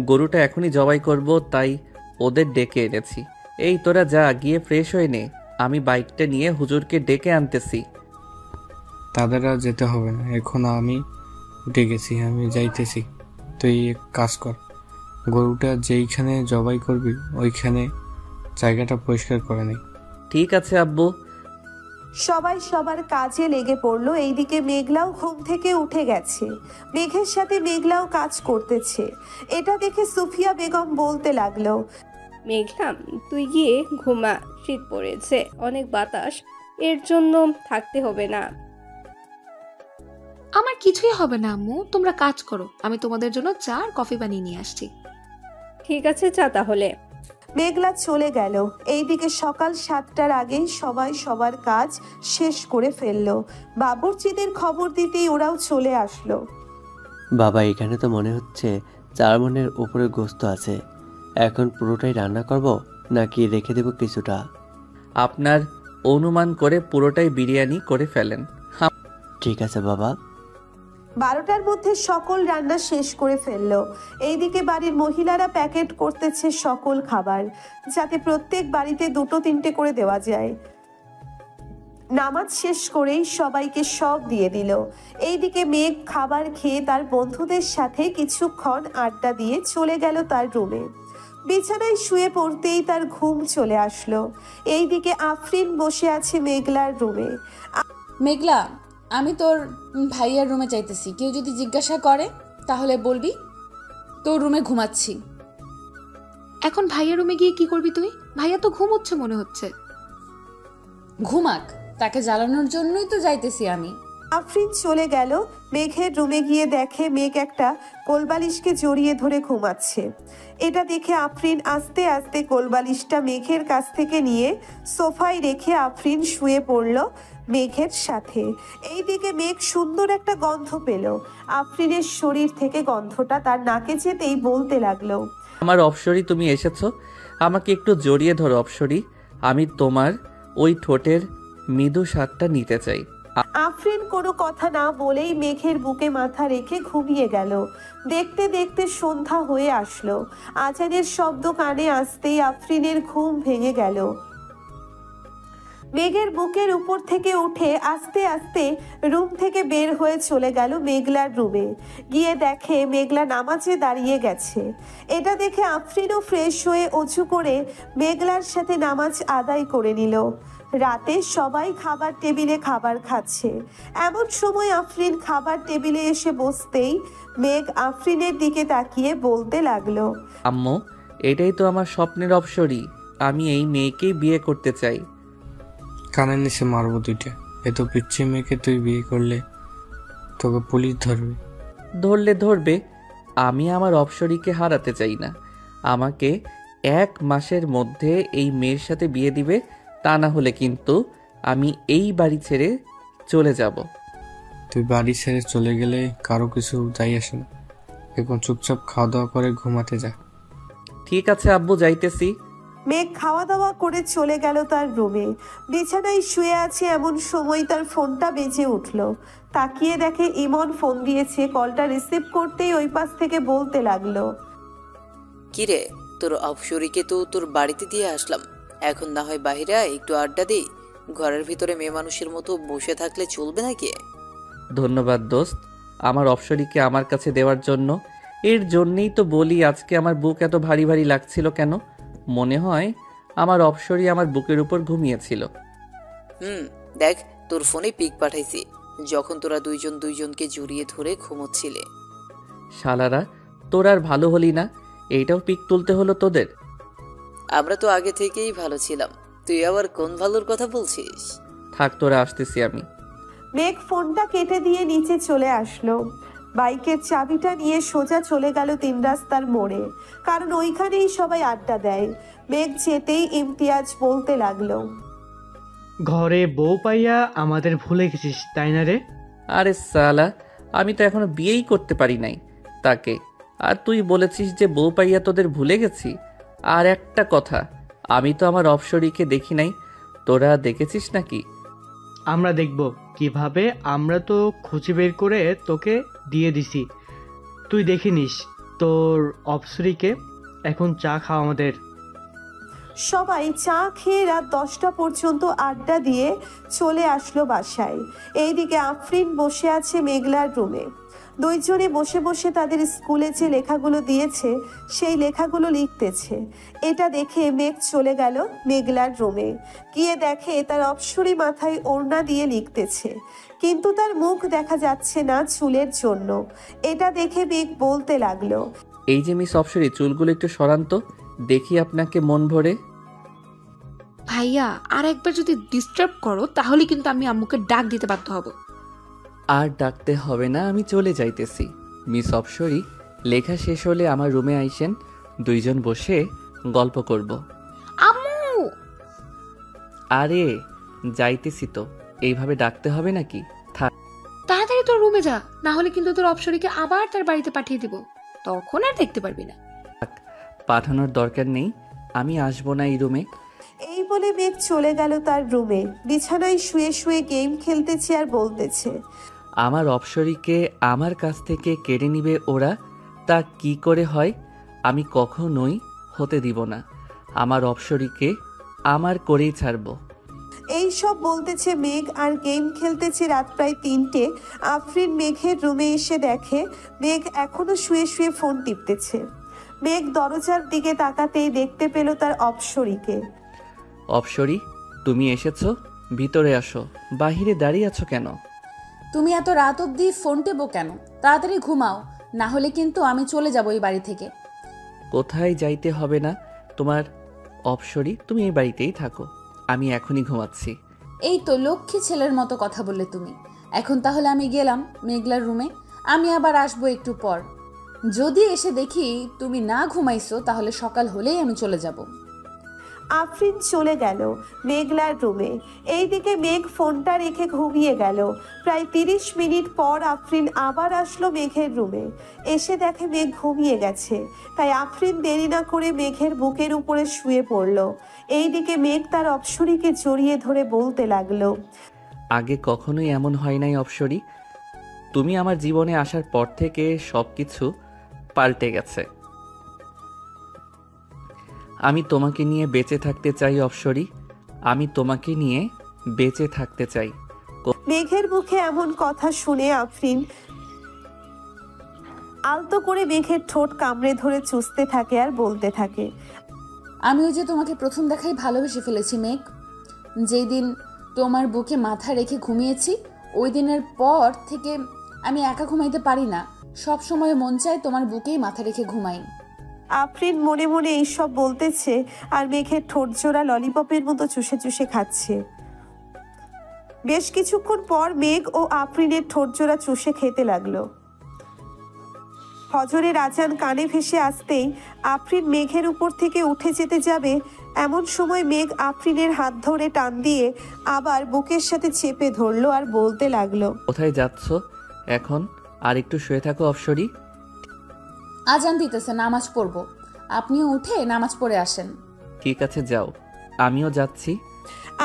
গরুটা এখনই জবাই করব, তাই ওদের ডেকে এনেছি। এই তোরা যা, গিয়ে ফ্রেশ হয়ে নে, আমি বাইকটা নিয়ে হুজুরকে ডেকে আনতেছি। তাদের আর যেতে হবে না, এখন আমি উঠে গেছি, আমি যাইতেছি। তুই এক কাজ কর, গরুটা যেইখানে জবাই করবি ওইখানে জায়গাটা পরিষ্কার করে নেই। ঠিক আছে আব্বু। সবাই সবার কাজে লেগে পড়লো। এইদিকে মেঘলাও ঘুম থেকে উঠে গেছে। মেঘের সাথে মেঘলাও কাজ করতেছে। এটা দেখে সুফিয়া বেগম বলতে লাগলো, মেঘলা, তুই গিয়ে ঘুমা, শীত পড়েছে, অনেক বাতাস, এর জন্য থাকতে হবে না। আমার কিছুই হবে না আম্মু, তোমরা কাজ করো, আমি তোমাদের জন্য চা আর কফি বানিয়ে নিয়ে আসছি। ঠিক আছে, চা তাহলে। মেঘলা চলে গেল। এইদিকে সকাল 7টার আগেই সবাই সবার কাজ শেষ করে ফেললো। বাবুর্চিদের খবর দিতেই ওরাও চলে আসলো। বাবা, এখানে তো মনে হচ্ছে 4 মণের উপরে গোস্ত আছে। এখন পুরোটাই রান্না করব নাকি রেখে দেব কিছুটা? আপনার অনুমান করে পুরোটাই বিরিয়ানি করে ফেলেন। ঠিক আছে বাবা। 12টার মধ্যে সকল রান্না শেষ করে ফেললো। এইদিকে বাড়ির মহিলারা প্যাকেট করতেছে সকল খাবার, যাতে প্রত্যেক বাড়িতে 2-3টে করে দেওয়া যায়। নামাজ শেষ করেই সবাইকে সব দিয়ে দিল। এইদিকে মেঘ খাবার খেয়ে তার বন্ধুদের সাথে কিছুক্ষণ আড্ডা দিয়ে চলে গেল তার রুমে। বিছানায় শুয়ে পড়তেই তার ঘুম চলে আসলো। এইদিকে আফরিন বসে আছে মেঘলার রুমে। মেঘলা, আমি তোর ভাইয়ার রুমে চাইতেছি, কেউ যদি জিজ্ঞাসা করে তাহলে বলবি তোর রুমে ঘুমাচ্ছি। এখন ভাইয়ার রুমে গিয়ে কি করবি তুই? ভাইয়া তো ঘুমোচ্ছে মনে হচ্ছে। ঘুমাক, তাকে জ্বালানোর জন্যই তো যাইতেছি আমি। আফরিন চলে গেল। মেঘের রুমে গিয়ে দেখে মেঘ একটা কোলবালিশকে জড়িয়ে ধরে ঘুমাচ্ছে। এটা দেখে আফরিন আস্তে আস্তে কোলবালিশটা মেঘের কাছ থেকে নিয়ে সোফায় রেখে আফরিন শুয়ে পড়ল মেঘের সাথে। এইদিকে মেঘ সুন্দর একটা গন্ধ পেল। আফরিনের শরীর থেকে গন্ধটা তার নাকে যেতেই বলতে লাগলো, আমার অপসরি, তুমি এসেছো, আমাকে একটু জড়িয়ে ধরো অপসরি, আমি তোমার ওই ঠোঁটের মৃদু স্বাদটা নিতে চাই। আফরিন কোনো কথা না বলেই মেঘের বুকে মাথা রেখে ঘুমিয়ে গেল। দেখতে দেখতে সন্ধ্যা হয়ে আসলো। আজানের শব্দ কানে আসতেই আফরিনের ঘুম ভেঙে গেল। মেঘের বুকের উপর থেকে উঠে আস্তে আস্তে রুম থেকে বের হয়ে চলে গেল মেঘলার রুমে। গিয়ে দেখে মেঘলা নামাজে দাঁড়িয়ে গেছে। এটা দেখে আফরিনও ফ্রেশ হয়ে অজু করে মেঘলার সাথে নামাজ আদায় করে নিল। রাতে সবাই খাবার টেবিলে খাবার খাচ্ছে। এমন সময় আফরিন খাবার টেবিলে এসে বসতেই মেঘ আফরিনের দিকে তাকিয়ে বলতে লাগলো, আম্মু, এটাই তো আমার স্বপ্নের অপসরি, আমি এই মেয়েকেই বিয়ে করতে চাই। কানের নিচে মারবো 2টা। এত পিচ্ছি মেয়েকে তুই বিয়ে করলে তোকে পুলিশ ধরবে। ধরলে ধরবে, আমি আমার অপসরিকে হারাতে চাই না। আমাকে 1 মাসের মধ্যে এই মেয়ের সাথে বিয়ে দিবে, তা না হলে কিন্তু আমি এই বাড়ি ছেড়ে চলে যাব। তুই বাড়ি ছেড়ে চলে গেলে কারো কিছু যাই আসে না। এখন চুপচাপ খাওয়া দাওয়া করে ঘুমাতে যা। ঠিক আছে আব্বু, যাইতেছি। মেঘ খাওয়া দাওয়া করে চলে গেল তার রুমে। বিছানায় শুয়ে আছে এমন সময় তার ফোনটা বেজে উঠল। তাকিয়ে দেখে ইমন ফোন দিয়েছে। কলটা রিসিভ করতেই ওই পাশ থেকে বলতে লাগলো, কিরে, তোর অপসরিকে তো তোর বাড়িতে দিয়ে আসলাম, এখন না হয় বাইরে একটু আড্ডা দিই। ঘরের ভিতরে মেয়ে মানুষের মতো বসে থাকলে চলবে নাকি? ধন্যবাদ দোস্ত, আমার অপসরিকে আমার কাছে দেওয়ার জন্য। এর জন্যেই তো বলি আজকে আমার বুক এত ভারী ভারী লাগছিল কেন। মনে হয় আমার অপসরি আমার বুকের উপর ঘুমিয়েছিল। দেখ, তোর ফোনে পিক পাঠাইছি, যখন তোরা দুইজনকে জড়িয়ে ধরে ঘুমোচ্ছিলে। শালারা, তোর আর ভালো হলি না, এইটাও পিক তুলতে হলো তোদের। আমরা তো আগে থেকেই ভালো ছিলাম, তুই আবার কোন ভালোর কথা বলছিস? থাক, তোরা আসতেছি আমি। মেঘ ফোনটা কেটে দিয়ে নিচে চলে আসলো। বাইকের চাবিটা নিয়ে সোজা চলে গেল 3 রাস্তার মোড়ে, কারণ ওইখানেই সবাই আড্ডা দেয়। মেঘ যেতেই ইমতিয়াজ বলতে লাগলো, ঘরে বউ পাইয়া আমাদের ভুলে গেছিস তাই না রে? আরে সালা, আমি তো এখনো বিয়েই করতে পারি নাই তাকে, আর তুই বলেছিস যে বউ পাইয়া তোদের ভুলে গেছি। আর একটা কথা, আমি তো আমার অপসরিকে দেখি নাই, তোরা দেখেছিস নাকি? আমরা দেখব কিভাবে, আমরা তো খুঁজে বের করে তোকে দিয়ে দিছি, তুই দেখে নিস তোর অপসরিকে। এখন চা খাও আমাদের। সবাই চা খেয়ে রাত 10টা পর্যন্ত আড্ডা দিয়ে চলে আসলো বাসায়। এইদিকে আফরিন বসে আছে মেঘলার রুমে। দুইজনে বসে বসে তাদের স্কুলে যে লেখাগুলো দিয়েছে সেই লেখাগুলো লিখতেছে। এটা দেখে মেঘ চলে গেল মেঘলার রুমে। গিয়ে দেখে তার অপসরী মাথায় ওড়না দিয়ে লিখতেছে, কিন্তু তার মুখ দেখা যাচ্ছে না চুলের জন্য। এটা দেখে মেঘ বলতে লাগলো, এই যে মিস অপসরি, চুলগুলো একটু সরান তো, দেখি আপনাকে মন ভরে। ভাইয়া আর একবার যদি ডিস্টার্ব করো তাহলে কিন্তু আমি আম্মুকে ডাক দিতে বাধ্য হব। আর ডাকতে হবে না, আমি চলে যাইতেছি। মিস অপসরি, লেখা শেষ হলে আমার রুমে আইসেন, দুইজন বসে গল্প করব। আম্মু! আরে যাইতেছি তো, এইভাবে ডাকতে হবে নাকি? থাক। তাড়াতাড়ি তোর রুমে যা, না হলে কিন্তু তোর অপসরীকে আবার তার বাড়িতে পাঠিয়ে দিব, তখন আর দেখতে পারবি না। পাঠানোর দরকার নেই, আমি আসবো না এই রুমে। এই বলে মেঘ চলে গেল তার রুমে। বিছানায় শুয়ে শুয়ে গেম খেলতেছে আর বলতেছে, আমার অপসরীকে আমার কাছ থেকে কেড়ে নিবে ওরা, তা কি করে হয়? আমি কখনোই হতে দিব না। আমার অপসরীকে আমার করেই ছাড়বো। এই সব বলতেছে মেঘ আর গেম খেলতেছে। রাত প্রায় 3টে। আফরিন মেঘের রুমে এসে দেখে মেঘ এখনো শুয়ে শুয়ে ফোন টিপতেছে। মেঘ দরজার দিকে তাকাতেই দেখতে পেল তার অপসরীকে। অপসরী, তুমি এসেছো? ভিতরে আসো। বাহিরে দাঁড়িয়ে আছো কেন? তুমি এত রাত অবধি ফোন টেপো কেন? তাড়াতাড়ি ঘুমাও, না হলে কিন্তু আমি চলে যাবো এই বাড়ি থেকে। কোথায় যাইতে হবে না তোমার অপসরী, তুমি এই বাড়িতেই থাকো, আমি এখনই ঘুমাচ্ছি। এই তো লক্ষ্মী ছেলের মতো কথা বললে তুমি। এখন তাহলে আমি গেলাম মেঘলার রুমে, আমি আবার আসবো একটু পর। যদি এসে দেখি তুমি না ঘুমাইছো তাহলে সকাল হলেই আমি চলে যাব। আফরিন চলে গেল মেঘলার রুমে। এইদিকে মেঘ ফোনটা রেখে ঘুমিয়ে গেল। প্রায় 30 মিনিট পর আফরিন আবার আসলো মেঘের রুমে। এসে দেখে মেঘ ঘুমিয়ে গেছে, তাই আফরিন দেরি না করে মেঘের বুকের উপরে শুয়ে পড়ল। এইদিকে মেঘ তার অপসরীকে জড়িয়ে ধরে বলতে লাগলো, আগে কখনোই এমন হয় নাই অপসরী, তুমি আমার জীবনে আসার পর থেকে সবকিছু পাল্টে গেছে। আমি তোমাকে নিয়ে বেঁচে থাকতে চাই অপসরী, আমি তোমাকে নিয়ে বেঁচে থাকতে চাই। মেঘের মুখে এমন কথা শুনে আফরিন আলতো করে মেঘের ঠোঁট কামড়ে ধরে চুষতে থাকে আর বলতে থাকে, আমিও যে তোমাকে প্রথম দেখাই ভালোবেসে ফেলেছি মেঘ। যেই দিন তোমার বুকে মাথা রেখে ঘুমিয়েছি ওই দিনের পর থেকে আমি একা ঘুমাইতে পারি না, সব সময় মন চায় তোমার বুকেই মাথা রেখে ঘুমাই। আফরিন মনে মনে এইসব বলতেছে আর মেঘের ঠোঁট জোড়া ললিপপের মতো চুষে চুষে খাচ্ছে। বেশ কিছুক্ষণ পর মেঘ ও আফরিনের ঠোঁট জোড়া চুষে খেতে লাগলো। ফজরের আজান কানে ভেসে আসতেই আফরিন মেঘের উপর থেকে উঠে যেতে যাবে, এমন সময় মেঘ আফরিনের হাত ধরে টান দিয়ে আবার বুকের সাথে চেপে ধরলো আর বলতে লাগলো, কোথায় যাচ্ছ এখন? আর একটু শুয়ে থাকো অপসরী। আজান দিতেছে, নামাজ পড়বো, আপনিও উঠে নামাজ পড়ে আসেন। ঠিক আছে যাও, আমিও যাচ্ছি।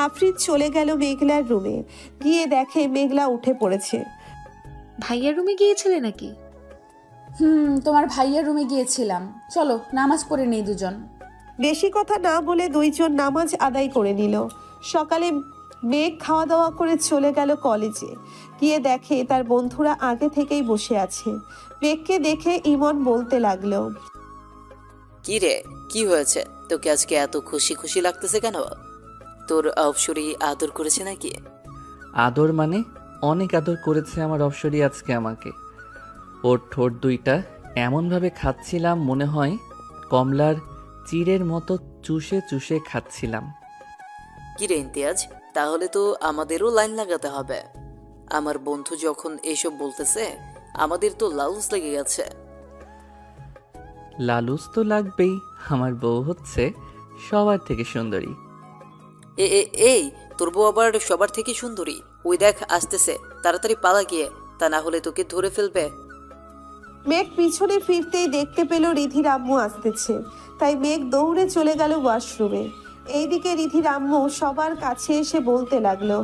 আফরিন চলে গেল মেঘলার রুমে। গিয়ে দেখে মেঘলা উঠে পড়েছে। ভাইয়ার রুমে গিয়েছিলে নাকি? তোমার ভাইয়ার রুমে গিয়েছিলাম, চলো নামাজ পড়ে নেই দুজন। বেশি কথা না বলে দুইজন নামাজ আদায় করে নিল। সকালে মেঘ খাওয়া দাওয়া করে চলে গেল কলেজে। গিয়ে দেখে তার বন্ধুরা আগে থেকেই বসে আছে। মেঘকে দেখে ইমন বলতে লাগলো, কি রে, কি হয়েছে? তোকে আজকে এত খুশি খুশি লাগতেছে কেন? তোর অপসরী আদর করেছে নাকি? আদর মানে? অনেক আদর করেছে আমার অপসরী আজকে আমাকে। ওর ঠোঁট দুইটা এমনভাবে খাচ্ছিলাম মনে হয় কমলার চিড়ের মতো চুষে চুষে খাচ্ছিলাম। কি রে ইমতিয়াজ, তাহলে তো আমাদেরও লাইন লাগাতে হবে। আমার বন্ধু যখন এসব বলতেছে আমাদের তো লালুস লেগে গেছে। লালুস তো লাগবেই, আমার বউ হচ্ছে সবার থেকে সুন্দরী। এই তোর বউ আবার সবার থেকে সুন্দরী? ওই দেখ আসতেছে, তাড়াতাড়ি পালা গিয়ে, তা না হলে তোকে ধরে ফেলবে। মেঘ পিছনে ফিরতেই দেখতে পেল রিধির আম্মু আসতেছে, তাই মেঘ দৌড়ে চলে গেল ওয়াশরুমে। এইদিকে রিধির আম্মু সবার কাছে এসে বলতে লাগলো,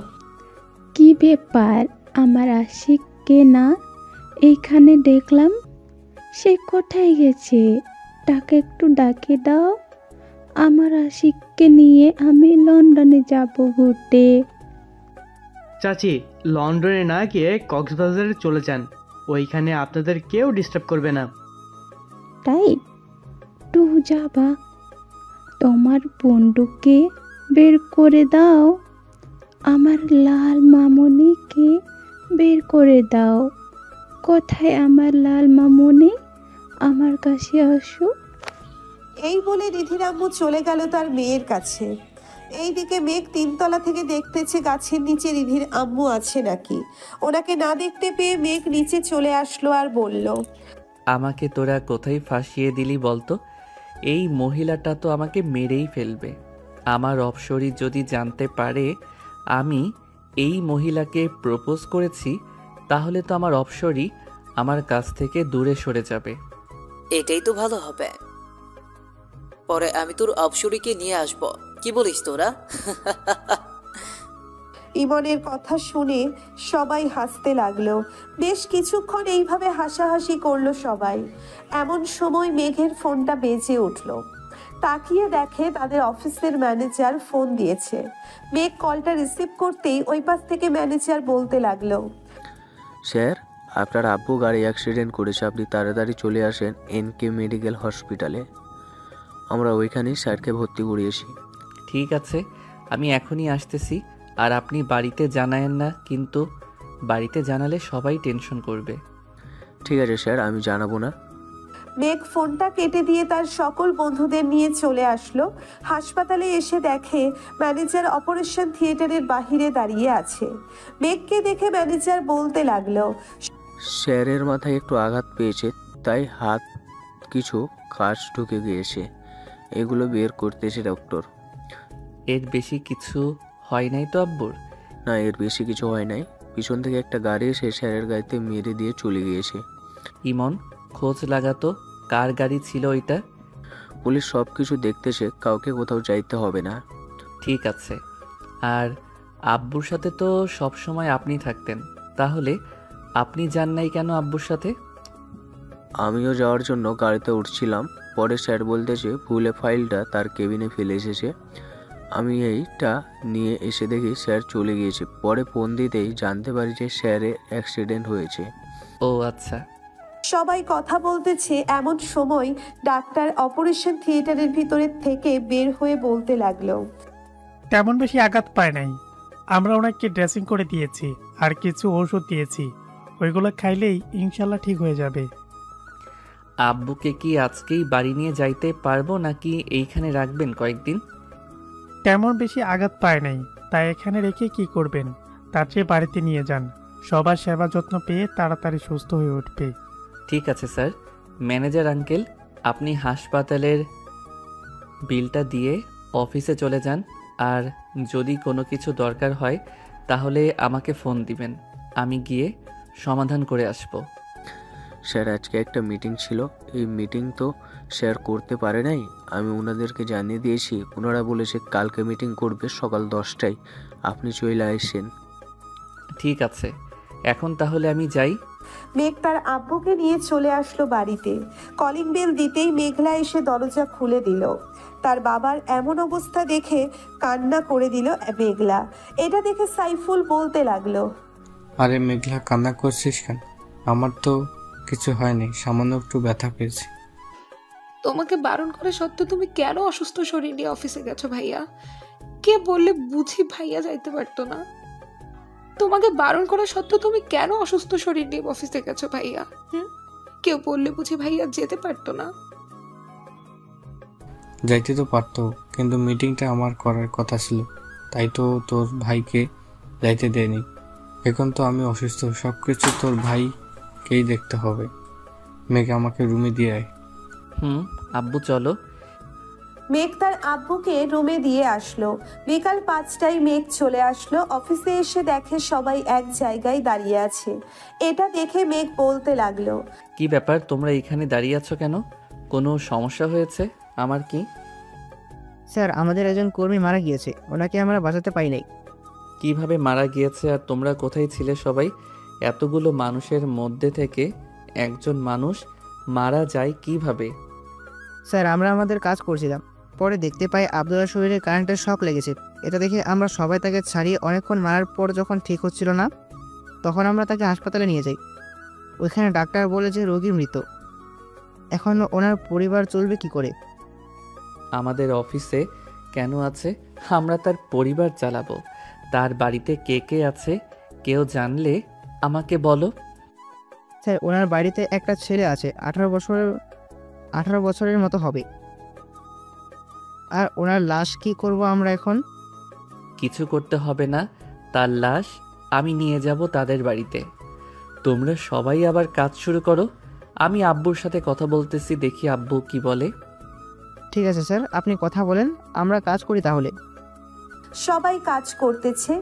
কি ব্যাপার, আমার আশিককে না এইখানে দেখলাম, সে কোথায় গেছে? তাকে একটু ডাকে দাও, আমার আশিককে নিয়ে আমি লন্ডনে যাব ঘুরতে। চাচি, লন্ডনে না গিয়ে কক্সবাজারে চলে যান, ওইখানে আপনাদের কেউ ডিস্টার্ব করবে না। তাই টু যাবা, তোমার বন্দুককে বের করে দাও, আমার লাল মামুনিকে বের করে দাও। কোথায় আমার লাল মামুনি? আমার কাছে আসো। এই বলে রিধির আম্মু চলে গেল তার মেয়ের কাছে। এইদিকে মেঘ 3 তলা থেকে দেখতেছে গাছের নিচে রিধির আম্মু আছে নাকি। ওনাকে না দেখতে পেয়ে মেঘ নিচে চলে আসলো আর বলল, আমাকে তোরা কোথায় ফাঁসিয়ে দিলি বলতো? এই মহিলাটা তো আমাকে মেরেই ফেলবে। আমার অপসরি যদি জানতে পারে আমি এই মহিলাকে প্রপোজ করেছি, তাহলে তো আমার অপসরি আমার কাছ থেকে দূরে সরে যাবে। এটাই তো ভালো হবে। পরে আমি তোর অপসরীকে নিয়ে আসব, কি বলিস তোরা? ইমনের কথা শুনে সবাই হাসতে লাগলো। বেশ কিছুক্ষণ এইভাবে হাসাহাসি করলো সবাই। এমন সময় মেঘের ফোনটা বেজে উঠল। তাকিয়ে দেখে তাদের অফিসের ম্যানেজার ফোন দিয়েছে। মেঘ কলটা রিসিভ করতেই ওই পাশ থেকে ম্যানেজার বলতে লাগলো, স্যার, আপনার আব্বু গাড়ি অ্যাক্সিডেন্ট করেছে, আপনি তাড়াতাড়ি চলে আসেন এনকে মেডিকেল হসপিটালে। আমরা ওইখানেই স্যারকে ভর্তি করিয়েছি। ঠিক আছে, আমি এখনই আসতেছি। আর আপনি বাড়িতে জানায়েন না, কিন্তু বাড়িতে জানালে সবাই টেনশন করবে। ঠিক আছে স্যার, আমি জানাবো না। মেঘ ফোনটা কেটে দিয়ে তার সকল বন্ধুদের নিয়ে চলে আসলো। হাসপাতালে এসে দেখে ম্যানেজার অপারেশন থিয়েটারের বাহিরে দাঁড়িয়ে আছে। মেঘকে দেখে ম্যানেজার বলতে লাগলো, স্যারের মাথায় একটু আঘাত পেয়েছে, তাই হাত কিছু কাজ ঢুকে গিয়েছে, এগুলো বের করতেছে ডক্টর। এর বেশি কিছু হয় নাই তো আব্বুর? না, এর বেশি কিছু হয় নাই। পিছন থেকে একটা গাড়ি এসে স্যারের গাড়িতে মেরে দিয়ে চলে গিয়েছে। ইমন, খোঁজ লাগাতো কার গাড়ি ছিল ওইটা। পুলিশ সব কিছু দেখতেছে, কাউকে কোথাও যাইতে হবে না। ঠিক আছে। আর আব্বুর সাথে তো সব সময় আপনি থাকতেন, তাহলে আপনি যান নাই কেন আব্বুর সাথে? আমিও যাওয়ার জন্য গাড়িতে উঠছিলাম, পরে স্যার বলতেছে ভুলে ফাইলটা তার কেবিনে ফেলে এসেছে। আমি এইটা নিয়ে এসে দেখি স্যার চলে গিয়েছে। পরে ফোন দিতেই জানতে পারি যে স্যারের অ্যাক্সিডেন্ট হয়েছে। ও আচ্ছা। সবাই কথা বলতেছে এমন সময় ডাক্তার অপারেশন থিয়েটারের ভিতরে থেকে বের হয়ে বলতে লাগলো, তেমন বেশি আঘাত পায় নাই। আমরা ওনাকে ড্রেসিং করে দিয়েছি আর কিছু ওষুধ দিয়েছি, ওইগুলো খাইলেই ইনশাল্লাহ ঠিক হয়ে যাবে। আব্বুকে কি আজকেই বাড়ি নিয়ে যাইতে পারবো নাকি এইখানে রাখবেন কয়েকদিন? তেমন বেশি আঘাত পায় নাই, তাই এখানে রেখে কি করবেন? তার চেয়ে বাড়িতে নিয়ে যান, সবার সেবা যত্ন পেয়ে তাড়াতাড়ি সুস্থ হয়ে উঠবে। ঠিক আছে স্যার। ম্যানেজার আঙ্কেল, আপনি হাসপাতালের বিলটা দিয়ে অফিসে চলে যান, আর যদি কোনো কিছু দরকার হয় তাহলে আমাকে ফোন দিবেন, আমি গিয়ে সমাধান করে আসব। স্যার, আজকে একটা মিটিং ছিল, এই মিটিং তো স্যার করতে পারে নাই, আমি ওনাদেরকে জানিয়ে দিয়েছি। ওনারা বলেছে কালকে মিটিং করবে সকাল 10টায়, আপনি চলে আসেন। ঠিক আছে, এখন তাহলে আমি যাই। মেঘ তার আব্বুকে নিয়ে চলে আসলো বাড়িতে। কলিং বেল দিতেই মেঘলা এসে দরজা খুলে দিল। তার বাবার এমন অবস্থা দেখে কান্না করে দিল মেঘলা। এটা দেখে সাইফুল বলতে লাগলো, আরে মেঘলা, কান্না করছিস কেন? আমার তো কিছু হয়নি, সামান্য একটু ব্যথা পেয়েছি। তোমাকে বারণ করে সত্ত্বেও তুমি কেন অসুস্থ শরীর নিয়ে অফিসে গেছো ভাইয়া? কে বললে বুঝি ভাইয়া যাইতে পারতো না? তোমাকে বারণ করা সত্ত্বেও তুমি কেন অসুস্থ শরীর নিয়ে অফিসে গেছো ভাইয়া? কেউ বললে বুঝি ভাইয়া যেতে পারতো না? যাইতে তো পারতো, কিন্তু মিটিংটা আমার করার কথা ছিল, তাই তো তোর ভাইকে যাইতে দেয়নি। এখন তো আমি অসুস্থ, সবকিছু তোর ভাইকেই দেখতে হবে। মেঘ, আমাকে রুমে দিয়ে আয়। আব্বু চলো। মেঘ তার আব্বুকে রুমে দিয়ে আসলো। বিকাল 5টায় মেঘ চলে আসলো। অফিসে এসে দেখে সবাই এক জায়গায় দাঁড়িয়ে আছে। এটা দেখে মেঘ বলতে লাগলো, কি ব্যাপার, তোমরা এখানে দাঁড়িয়ে আছো কেন? কোনো সমস্যা হয়েছে? আমার কি? স্যার, আমাদের একজন কর্মী মারা গিয়েছে, ওনাকে আমরা বাঁচাতে পারি নাই। কিভাবে মারা গিয়েছে আর তোমরা কোথায় ছিলে সবাই? এতগুলো মানুষের মধ্যে থেকে একজন মানুষ মারা যায় কিভাবে? স্যার, আমরা আমাদের কাজ করছিলাম, পরে দেখতে পাই আব্দুল্লাহর শরীরে কারেন্টের শক লেগেছে। এটা দেখে আমরা সবাই তাকে ছাড়িয়ে অনেকক্ষণ মারার পর যখন ঠিক হচ্ছিল না, তখন আমরা তাকে হাসপাতালে নিয়ে যাই। ওইখানে ডাক্তার বলেছে রোগী মৃত। এখন ওনার পরিবার চলবে কি করে? আমাদের অফিসে কেন আছে? আমরা তার পরিবার চালাবো। তার বাড়িতে কে কে আছে কেউ জানলে আমাকে বলো। স্যার, ওনার বাড়িতে একটা ছেলে আছে, 18 বছরের মতো হবে। আর ওনার লাশ কি করব আমরা এখন? কিছু করতে হবে না, তার লাশ আমি নিয়ে যাব তাদের বাড়িতে। তোমরা সবাই আবার কাজ শুরু করো। আমি আব্বুর সাথে কথা বলতেছি, দেখি আব্বু কি বলে। ঠিক আছে স্যার, আপনি কথা বলেন, আমরা কাজ করি তাহলে। সবাই কাজ করতেছে।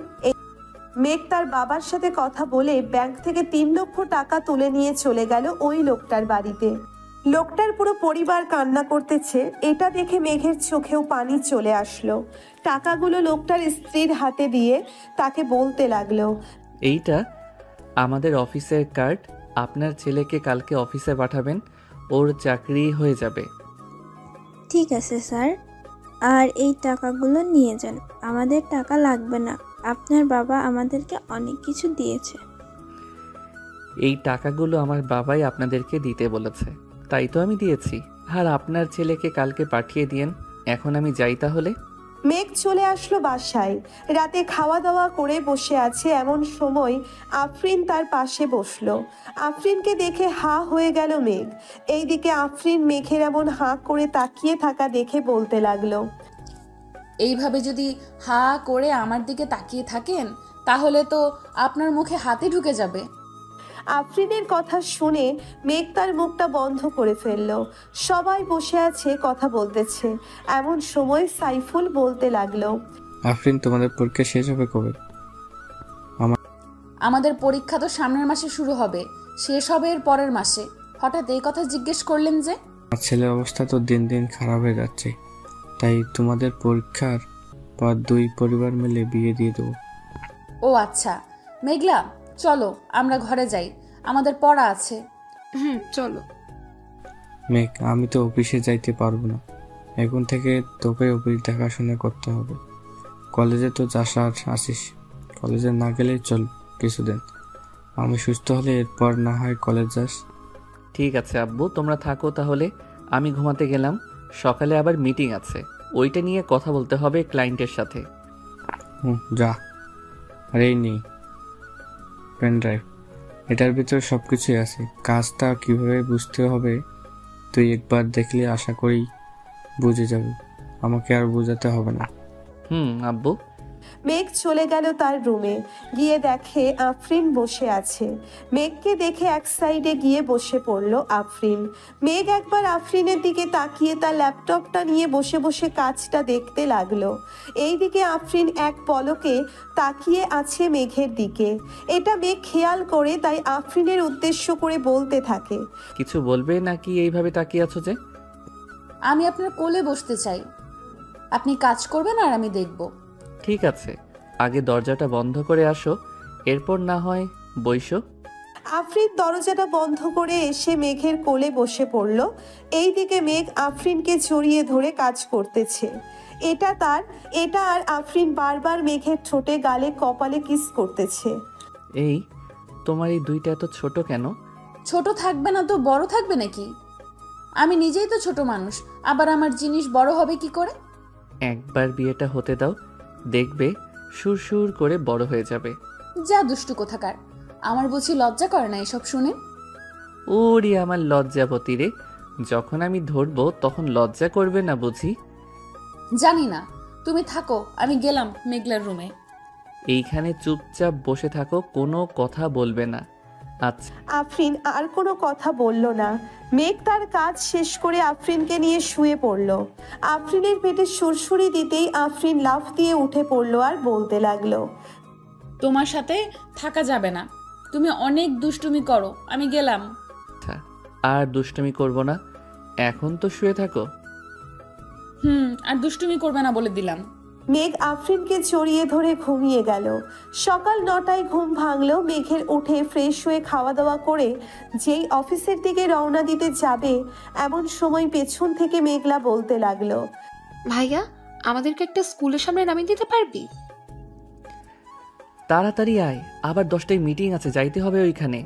মেঘ তার বাবার সাথে কথা বলে ব্যাংক থেকে 3 লক্ষ টাকা তুলে নিয়ে চলে গেল ওই লোকটার বাড়িতে। লোকটার পুরো পরিবার কান্না করতেছে। এটা দেখে মেঘের চোখেও পানি চলে আসলো। টাকাগুলো লোকটার স্ত্রীর হাতে দিয়ে তাকে বলতে লাগলো, এইটা আমাদের অফিসের কার্ড। আপনার ছেলেকে কালকে অফিসে পাঠাবেন, ওর চাকরি হয়ে যাবে। ঠিক আছে স্যার, আর এই টাকাগুলো নিয়ে যান। আমাদের টাকা লাগবে না, আপনার বাবা আমাদেরকে অনেক কিছু দিয়েছে। এই টাকাগুলো আমার বাবাই আপনাদেরকে দিতে বলেছে, তাই তো আমি দিয়েছি। আর আপনার ছেলেকে কালকে পাঠিয়ে দিয়েন। এখন আমি যাই তাহলে। মেঘ চলে আসলো বাসায়। রাতে খাওয়া দাওয়া করে বসে আছে, এমন সময় আফরিন তার পাশে বসলো। আফরিনকে দেখে হা হয়ে গেল মেঘ। এইদিকে আফরিন মেঘের এমন হাঁ করে তাকিয়ে থাকা দেখে বলতে লাগলো, এইভাবে যদি হা করে আমার দিকে তাকিয়ে থাকেন তাহলে তো আপনার মুখে হাতে ঢুকে যাবে। আফরিনের কথা শুনে মেঘ তার মুখটা বন্ধ করে ফেললো। সবাই বসে আছে, কথা বলতেছে। এমন সময় সাইফুল বলতে লাগলো, আফরিন, তোমাদের পরীক্ষা শেষ হবে কবে? আমাদের পরীক্ষা তো সামনের মাসে শুরু হবে, শেষ হবে এর পরের মাসে। হঠাৎ এই কথা জিজ্ঞেস করলেন যে? আমার ছেলের অবস্থা তো দিন দিন খারাপ হয়ে যাচ্ছে, তাই তোমাদের পরীক্ষার পর 2 পরিবার মিলে বিয়ে দিয়ে দেবো। ও আচ্ছা, মেঘলা চলো আমরা ঘরে যাই, আমাদের পড়া আছে। চলো। মেঘ, আমি তো অফিসে যাইতে পারবো না। এখন থেকে তোকে অফিস দেখাশোনা করতে হবে। কলেজে তো যাস আর আসিস, কলেজে না গেলেই চল কিছুদিন। আমি সুস্থ হলে এরপর না হয় কলেজ যাস। ঠিক আছে আব্বু, তোমরা থাকো তাহলে। আমি ঘুমাতে গেলাম, সকালে আবার মিটিং আছে, ওইটা নিয়ে কথা বলতে হবে ক্লায়েন্টের সাথে। যা। আর এই নেই পেন ড্রাইভ, এটার ভিতরে সব কিছুই আছে। কাজটা কিভাবে বুঝতে হবে তুই একবার দেখলে আশা করি বুঝে যাবে, আমাকে আর বোঝাতে হবে না। আব্বু। মেঘ চলে গেল তার রুমে। গিয়ে দেখে আফরিন বসে আছে। মেঘকে দেখে এক সাইডে গিয়ে বসে পড়লো আফরিন। মেঘ একবার আফরিনের দিকে তাকিয়ে তার ল্যাপটপটা নিয়ে বসে বসে কাজটা দেখতে লাগলো। এইদিকে আফরিন এক পলকে তাকিয়ে আছে মেঘের দিকে। এটা মেঘ খেয়াল করে, তাই আফরিনের উদ্দেশ্য করে বলতে থাকে, কিছু বলবে নাকি এইভাবে তাকিয়ে আছো যে? আমি আপনার কোলে বসতে চাই, আপনি কাজ করবেন আর আমি দেখব। ঠিক আছে, আগে দরজাটা বন্ধ করে আসো, এরপর না হয় বইসো। আফরিন দরজাটা বন্ধ করে এসে মেঘের কোলে বসে পড়ল। এইদিকে মেঘ আফরিনকে জড়িয়ে ধরে কাজ করতেছে। এটা আর আফরিন বারবার মেঘের ঠোঁটে, গালে, কপালে কিস করতেছে। এই তোমার এই দুইটা এত ছোট কেন? ছোট থাকবে না তো বড় থাকবে নাকি? আমি নিজেই তো ছোট মানুষ, আবার আমার জিনিস বড় হবে কি করে? একবার বিয়েটা হতে দাও, দেখবে সুর করে বড় হয়ে যাবে। যা দুষ্টু কোথাকার, আমার বুঝি লজ্জা করে না এসব শুনে? ওরে আমার লজ্জাবতী রে, যখন আমি ধরবো তখন লজ্জা করবে না বুঝি? জানি না, তুমি থাকো, আমি গেলাম মেঘলার রুমে। এইখানে চুপচাপ বসে থাকো, কোনো কথা বলবে না। আচ্ছা। আফরিন আর কোনো কথা বলল না। মেঘ তার কাজ শেষ করে আফরিনকে নিয়ে শুয়ে পড়ল। আফরিনের পেটে সুরসুরি দিতেই আফরিন লাফ দিয়ে উঠে পড়লো আর বলতে লাগলো, তোমার সাথে থাকা যাবে না, তুমি অনেক দুষ্টুমি করো, আমি গেলাম। আর দুষ্টুমি করব না, এখন তো শুয়ে থাকো। আর দুষ্টুমি করবে না বলে দিলাম। মেঘ আফরিনকে জড়িয়ে ধরে ঘুমিয়ে গেল। সকাল 9টায় ঘুম ভাঙলো মেঘের। উঠে ফ্রেশ হয়ে খাওয়া দাওয়া করে যেই অফিসের দিকে রওনা দিতে যাবে, এমন সময় পেছন থেকে মেঘলা বলতে লাগলো, ভাইয়া, আমাদেরকে একটা স্কুলের সামনে নামিয়ে দিতে পারবি? তাড়াতাড়ি আয়, আবার 10টায় মিটিং আছে, যাইতে হবে ওইখানে।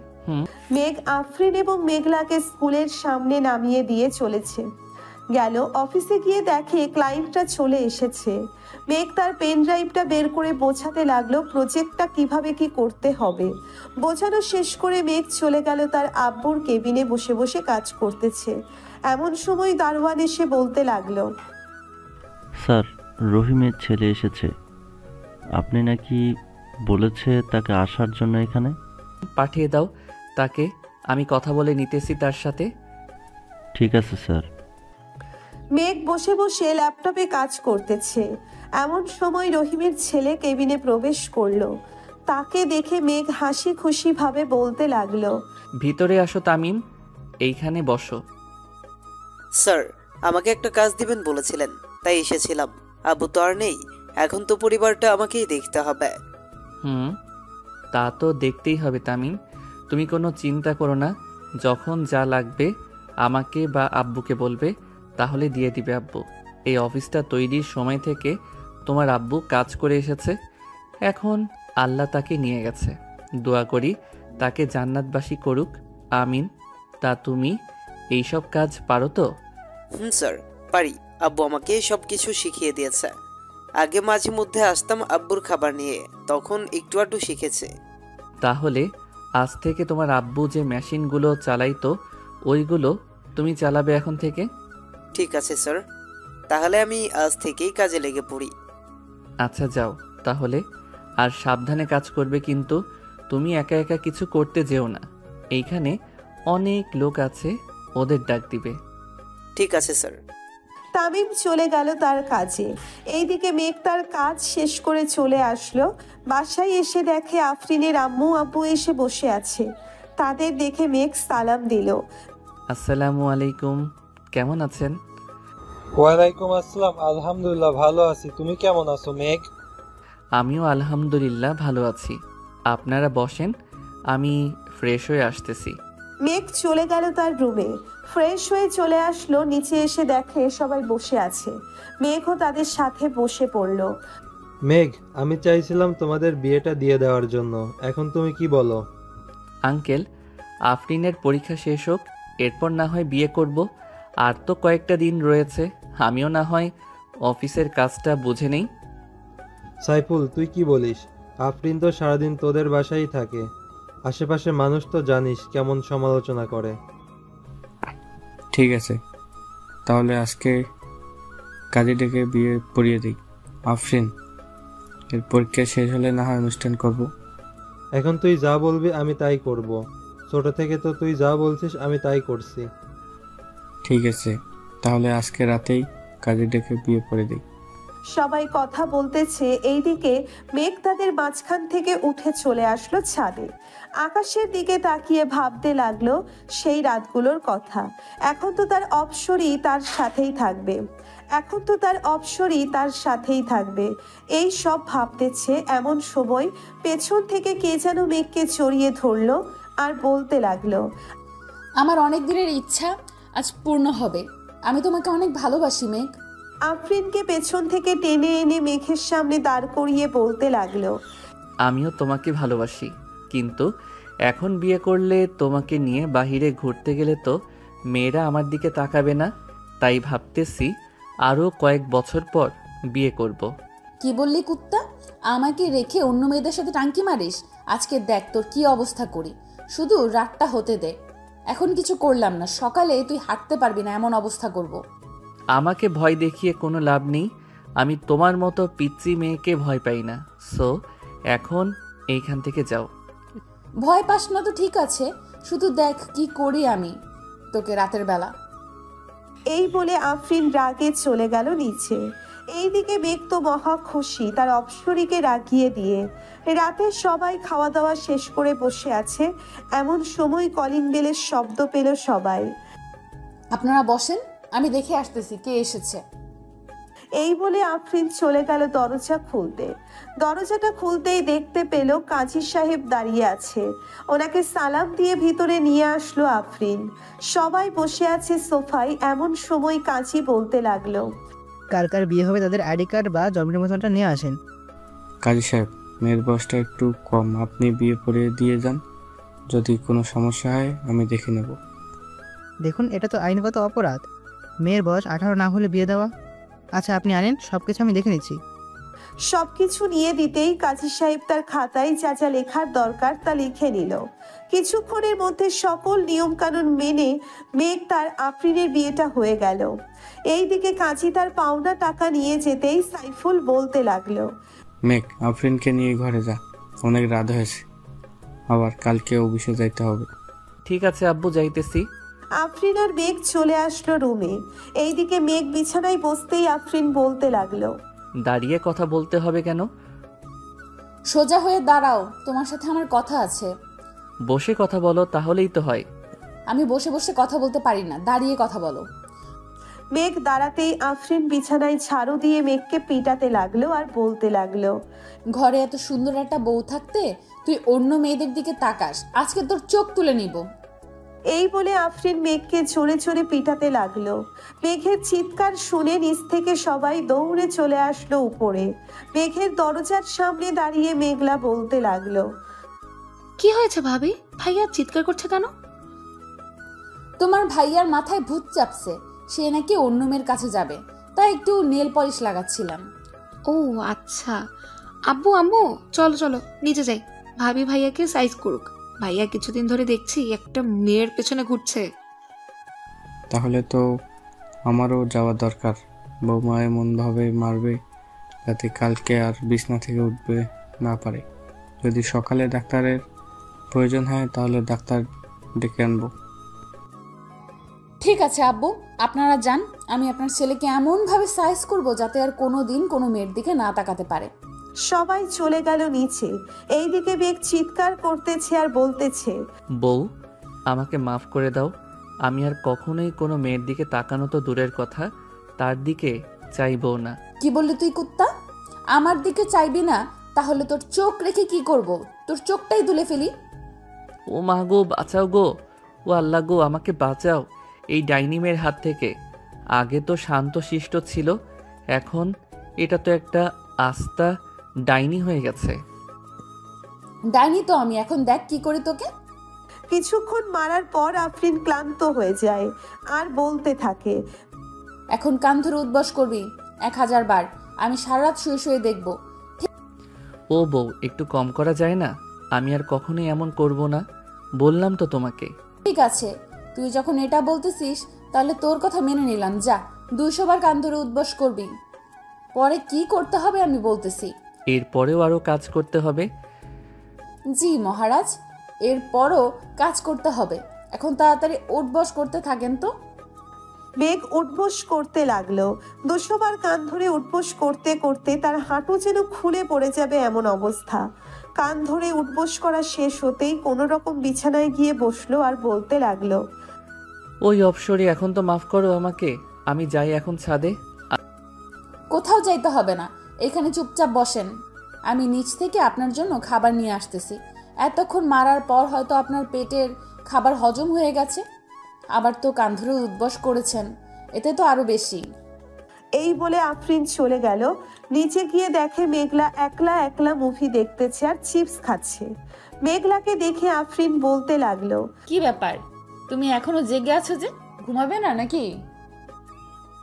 মেঘ আফরিন এবং মেঘলাকে স্কুলের সামনে নামিয়ে দিয়ে চলেছে। গেল অফিসে গিয়ে দেখে ক্লায়েন্টরা চলে এসেছে। মেঘ তার পেন ড্রাইভটা বের করে বোঝাতে লাগলো প্রজেক্টটা কিভাবে কি করতে হবে। বোঝানো শেষ করে মেঘ চলে গেল তার আব্বুর কেবিনে বসে বসে কাজ করতেছে। এমন সময় দারোয়ান এসে বলতে লাগলো, স্যার, রহিমের ছেলে এসেছে। আপনি নাকি বলেছে তাকে আসার জন্য এখানে? পাঠিয়ে দাও তাকে, আমি কথা বলে নিতেছি তার সাথে। ঠিক আছে স্যার। মেঘ বসে বসে ল্যাপটপে কাজ করতেছে। এমন সময় রহিমের ছেলে কেবিনে প্রবেশ করলো। তাকে দেখে মেঘ হাসি খুশি ভাবে বলতে লাগলো, ভিতরে আসো তামিম, এইখানে বসো। স্যার, আমাকে একটা কাজ দিবেন বলেছিলেন, তাই এসেছিলাম। আব্বু তো আর নেই, এখন তো পরিবারটা আমাকেই দেখতে হবে। তা তো দেখতেই হবে তামিম, তুমি কোনো চিন্তা করো না। যখন যা লাগবে আমাকে বা আব্বুকে বলবে, তাহলে দিয়ে দিবে আব্বু। এই অফিসটা তৈরির সময় থেকে তোমার আব্বু কাজ করে এসেছে, এখন আল্লাহ তাকে নিয়ে গেছে। দোয়া করি তাকে জান্নাতবাসী করুক, আমিন। তা তুমি এইসব কাজ পারো তো? স্যার, পারি। আব্বু আমাকে সব কিছু শিখিয়ে দিয়েছে। আগে মাঝে মধ্যে আসতাম আব্বুর খাবার নিয়ে, তখন একটু আধটু শিখেছে। তাহলে আজ থেকে তোমার আব্বু যে মেশিনগুলো চালাইতো ওইগুলো তুমি চালাবে এখন থেকে। ঠিক আছে স্যার, তাহলে আমি আজ থেকেই কাজে লেগে পড়ি। আচ্ছা যাও তাহলে, আর সাবধানে কাজ করবে কিন্তু। তুমি একা একা কিছু করতে যেও না, এইখানে অনেক লোক আছে, ওদের ডাক দিবে। ঠিক আছে স্যার। তামিম চলে গেল তার কাজে। এইদিকে মেঘ তার কাজ শেষ করে চলে আসলো। বাসায় এসে দেখে আফরিনের আম্মু আব্বু এসে বসে আছে। তাদের দেখে মেঘ সালাম দিল। আসসালামু আলাইকুম, কেমন আছেন? ওয়ালাইকুম আসসালাম, আলহামদুলিল্লাহ ভালো আছি। তুমি কেমন আছো মেঘ? আমিও আলহামদুলিল্লাহ ভালো আছি। আপনারা বসেন, আমি ফ্রেশ হয়ে আসতেছি। মেঘ চলে গেল তার রুমে। ফ্রেশ হয়ে চলে আসলো, নিচে এসে দেখে সবাই বসে আছে। মেঘও তাদের সাথে বসে পড়ল। মেঘ, আমি চাইছিলাম তোমাদের বিয়েটা দিয়ে দেওয়ার জন্য, এখন তুমি কি বলো? আঙ্কেল, আফরিনের পরীক্ষা শেষ হোক, এরপর না হয় বিয়ে করব। আর তো কয়েকটা দিন রয়েছে, আমিও না হয় অফিসের কাজটা বুঝে নেই। সাইফুল, তুই কি বলিস? আফরিন তো সারাদিন তোদের বাসায় থাকে, আশেপাশে মানুষ তো জানিস কেমন সমালোচনা করে। ঠিক আছে, তাহলে আজকে কাজে ডেকে বিয়ে পড়িয়ে দিই। আফরিন, এর পরীক্ষা শেষ হলে না হয় অনুষ্ঠান করব। এখন তুই যা বলবি আমি তাই করব। ছোট থেকে তো তুই যা বলছিস আমি তাই করছি। ঠিক আছে, তাহলে আজকে রাতেই কাজে ডেকে বিয়ে পড়ে দিই। সবাই কথা বলতেছে। এইদিকে মেঘ তাদের মাঝখান থেকে উঠে চলে আসলো ছাদে। আকাশের দিকে তাকিয়ে ভাবতে লাগলো সেই রাতগুলোর কথা। এখন তো তার অপসরই তার সাথেই থাকবে, এখন তো তার অপসরই তার সাথেই থাকবে। এই সব ভাবতেছে, এমন সময় পেছন থেকে কে যেন মেঘকে জড়িয়ে ধরলো আর বলতে লাগলো, আমার অনেক দিনের ইচ্ছা আজ পূর্ণ হবে। আমি তোমাকে অনেক ভালোবাসি মেঘ। আফরিনকে পেছন থেকে টেনে এনে মেঘের সামনে দাঁড় করিয়ে বলতে লাগলো, আমিও তোমাকে ভালোবাসি, কিন্তু এখন বিয়ে করলে তোমাকে নিয়ে বাহিরে ঘুরতে গেলে তো মেয়েরা আমার দিকে তাকাবে না। তাই ভাবতেছি আরও কয়েক বছর পর বিয়ে করব। কি বললি কুত্তা? আমাকে রেখে অন্য মেয়েদের সাথে টাঙ্কি মারিস? আজকে দেখ তোর কি অবস্থা করি, শুধু রাতটা হতে দে। এখন কিছু করলাম না, সকালে তুই হাঁটতে পারবি না এমন অবস্থা করব। আমাকে ভয় দেখিয়ে কোনো লাভ নেই, আমি তোমার মতো পিচ্চি মেয়েকে ভয় পাই না। সো এখন এইখান থেকে যাও। ভয় পাস না তো ঠিক আছে, শুধু দেখ কি করি আমি তোকে রাতের বেলা। এই বলে আফরিন রাগে চলে গেল নিচে। এইদিকে মেঘ তো মহা খুশি তার অপসরীকে রাগিয়ে দিয়ে। রাতে সবাই খাওয়া দাওয়া শেষ করে বসে আছে। এমন সময় কলিং বেলের শব্দ পেল সবাই। আপনারা বসেন, আমি দেখে আসতেছি কে এসেছে। এই বলে আফরিন চলে গেল দরজা খুলতে। দরজাটা খুলতেই দেখতে পেল কাজী সাহেব দাঁড়িয়ে আছে। ওনাকে সালাম দিয়ে ভিতরে নিয়ে আসলো আফরিন। সবাই বসে আছে সোফায়। এমন সময় কাজী বলতে লাগলো, কার কার বিয়ে হবে তাদের আইডি কার্ড বা জন্মের মতনটা নিয়ে আসেন। কাজী সাহেব, মেয়ের বয়সটা একটু কম, আপনি বিয়ে পড়িয়ে দিয়ে যান। যদি কোনো সমস্যা হয় আমি দেখে নেব। দেখুন, এটা তো আইনগত অপরাধ। মেয়ের বয়স 18 না হলে বিয়ে দেওয়া। আচ্ছা, আপনি আনেন, সব কিছু আমি দেখে নিচ্ছি। সবকিছু নিয়ে দিতেই কাজী সাহেব তার খাতায় যা যা লেখার দরকার তা লিখে নিল। কিছুক্ষণের মধ্যে সকল নিয়মকানুন মেনে মেঘ তার আফরিনের বিয়েটা হয়ে গেল। এইদিকে কাজী তার পাওনা টাকা নিয়ে যেতেই সাইফুল বলতে লাগলো, মেঘ, আফরিনকে নিয়ে ঘরে যা, অনেক রাত হয়েছে, আবার কালকে অফিসে যাইতে হবে। ঠিক আছে আব্বু, যাইতেছি। আফরিন আর মেঘ চলে আসলো রুমে। এইদিকে মেঘ বিছানায় বসতেই আফরিন বলতে লাগলো, দাঁড়িয়ে কথা বলতে হবে কেন? সোজা হয়ে দাঁড়াও, তোমার সাথে আমার কথা আছে। বসে কথা বলো, তাহলেই তো হয়। আমি বসে বসে কথা বলতে পারি না, দাঁড়িয়ে কথা বলো। মেঘ দাঁড়াতেই আফরিন বিছানায় ঝাড়ু দিয়ে মেঘকে পিটাতে লাগলো আর বলতে লাগলো, ঘরে এত সুন্দর একটা বউ থাকতে তুই অন্য মেয়েদের দিকে তাকাস, আজকে তোর চোখ তুলে নিব। এই বলে আফরিন মেঘকে জোরে জোরে পিটাতে লাগলো। মেঘের চিৎকার শুনে নিচ থেকে সবাই দৌড়ে চলে আসলো উপরে। মেঘের দরজার সামনে দাঁড়িয়ে মেঘলা বলতে লাগলো, কি হয়েছে ভাবি? ভাইয়া চিৎকার করছে কেন? তোমার ভাইয়ার মাথায় ভূত চাপছে, সে নাকি অন্য মেয়ের কাছে যাবে, তাই একটু নেল পলিশ লাগাচ্ছিলাম। ও আচ্ছা। আব্বু আম্মু চলো চলো নিচে যাই, ভাবি ভাইয়াকে সাইজ করুক। ভাইয়া কিছুদিন ধরে দেখছি একটা মেয়ের পেছনে ঘুরছে। তাহলে তো আমারও যাওয়া দরকার। বৌমা এমনভাবে মারবে যাতে কালকে আর বিছনা থেকে উঠবে না পারে। যদি সকালে ডাক্তারের প্রয়োজন হয় তাহলে ডাক্তার ডেকে আনবো। ঠিক আছে আব্বু, আপনারা যান, আমি আপনার ছেলেকে এমনভাবে সাইজ করব যাতে আর কোনো দিন কোনো মেয়ের দিকে না তাকাতে পারে। সবাই চলে গেল নিচে। এইদিকে মেঘ চিৎকার করতেছে আর বলতেছে, বউ, আমাকে মাফ করে দাও। আমি আর কখনোই কোনো মেয়ের দিকে তাকানো তো দূরের কথা, তার দিকে চাইবও না। কি বললি তুই কুত্তা? আমার দিকে চাইবি না? তাহলে তোর চোখ রেখে কি করব? তোর চোখটাই তুলে ফেলি। ও মা গো, বাঁচাও গো, ও আল্লাহ গো, আমাকে বাঁচাও এই ডাইনিমের হাত থেকে। আগে তো শান্ত শিষ্ট ছিল, এখন এটা তো একটা আস্তা ডাইনি হয়ে গেছে। ডাইনি তো আমি, এখন দেখ কি করি তোকে। কিছুক্ষণ মারার পর আফরিন ক্লান্ত হয়ে যায় আর বলতে থাকে, এখন কান ধরে উদ্বাস করবি 1000 বার, আমি সারা রাত শুয়ে শুয়ে দেখব। ও বউ, একটু কম করা যায় না? আমি আর কখনোই এমন করব না, বললাম তো তোমাকে। ঠিক আছে, তুই যখন এটা বলতেছিস তাহলে তোর কথা মেনে নিলাম। যা, 200 বার কান ধরে উদ্বাস করবি। পরে কি করতে হবে আমি বলতেছি। এরপরেও আরো কাজ করতে হবে? জি মহারাজ, এরপরও কাজ করতে হবে। এখন তাড়াতাড়ি উঠবস করতে থাকেন তো। মেঘ উঠবোস করতে লাগলো। 200 বার কান ধরে উঠবোস করতে করতে তার হাঁটু যেন খুলে পড়ে যাবে এমন অবস্থা। কান ধরে উঠবোস করা শেষ হতেই কোনো রকম বিছানায় গিয়ে বসলো আর বলতে লাগলো, ওই অপসরি, এখন তো মাফ করো আমাকে, আমি যাই এখন ছাদে। কোথাও যাইতে হবে না, এখানে চুপচাপ বসেন। আমি নিচ থেকে আপনার জন্য খাবার নিয়ে আসতেছি। এতক্ষণ মারার পর হয়তো আপনার পেটের খাবার হজম হয়ে গেছে, আবার তো কান ধরে উদ্বাস করেছেন, এতে তো আরো বেশি। এই বলে আফরিন চলে গেল। নিচে গিয়ে দেখে মেঘলা একলা একলা মুভি দেখতেছে আর চিপস খাচ্ছে। মেঘলাকে দেখে আফরিন বলতে লাগলো, কি ব্যাপার, তুমি এখনো জেগে আছো যে? ঘুমাবে না নাকি?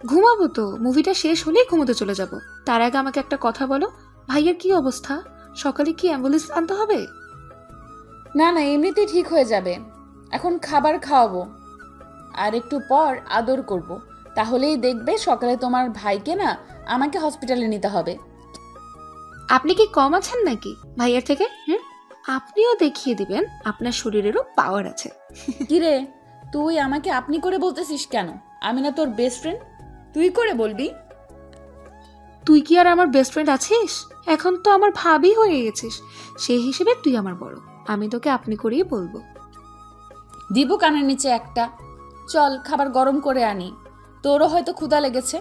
ঘুমাবো তো, মুভিটা শেষ হলেই ঘুমোতে চলে যাব। তার আগে আমাকে একটা কথা বলো, ভাইয়ের কি অবস্থা? সকালে কি অ্যাম্বুলেন্স আনতে হবে? না না, এমনিতেই ঠিক হয়ে যাবে। এখন খাবার খাওয়াবো আর একটু পর আদর করব, তাহলেই দেখবে সকালে তোমার ভাইকে না আমাকে হসপিটালে নিতে হবে। আপনি কি কম আছেন নাকি ভাইয়ের থেকে? আপনিও দেখিয়ে দিবেন আপনার শরীরেরও পাওয়ার আছে। কিরে, তুই আমাকে আপনি করে বলতেছিস কেন? আমি না তোর বেস্ট ফ্রেন্ড, তুই করে বলবি। তুই কি আর আমার বেস্ট ফ্রেন্ড আছিস? এখন তো আমার ভাবি হয়ে গেছিস, সেই হিসেবে তুই আমার বড়। আমি তোকে আপনি করেই বলবো। দিব কানের নিচে একটা। চল খাবার গরম করে আনি, তোরও হয়তো ক্ষুধা লেগেছে।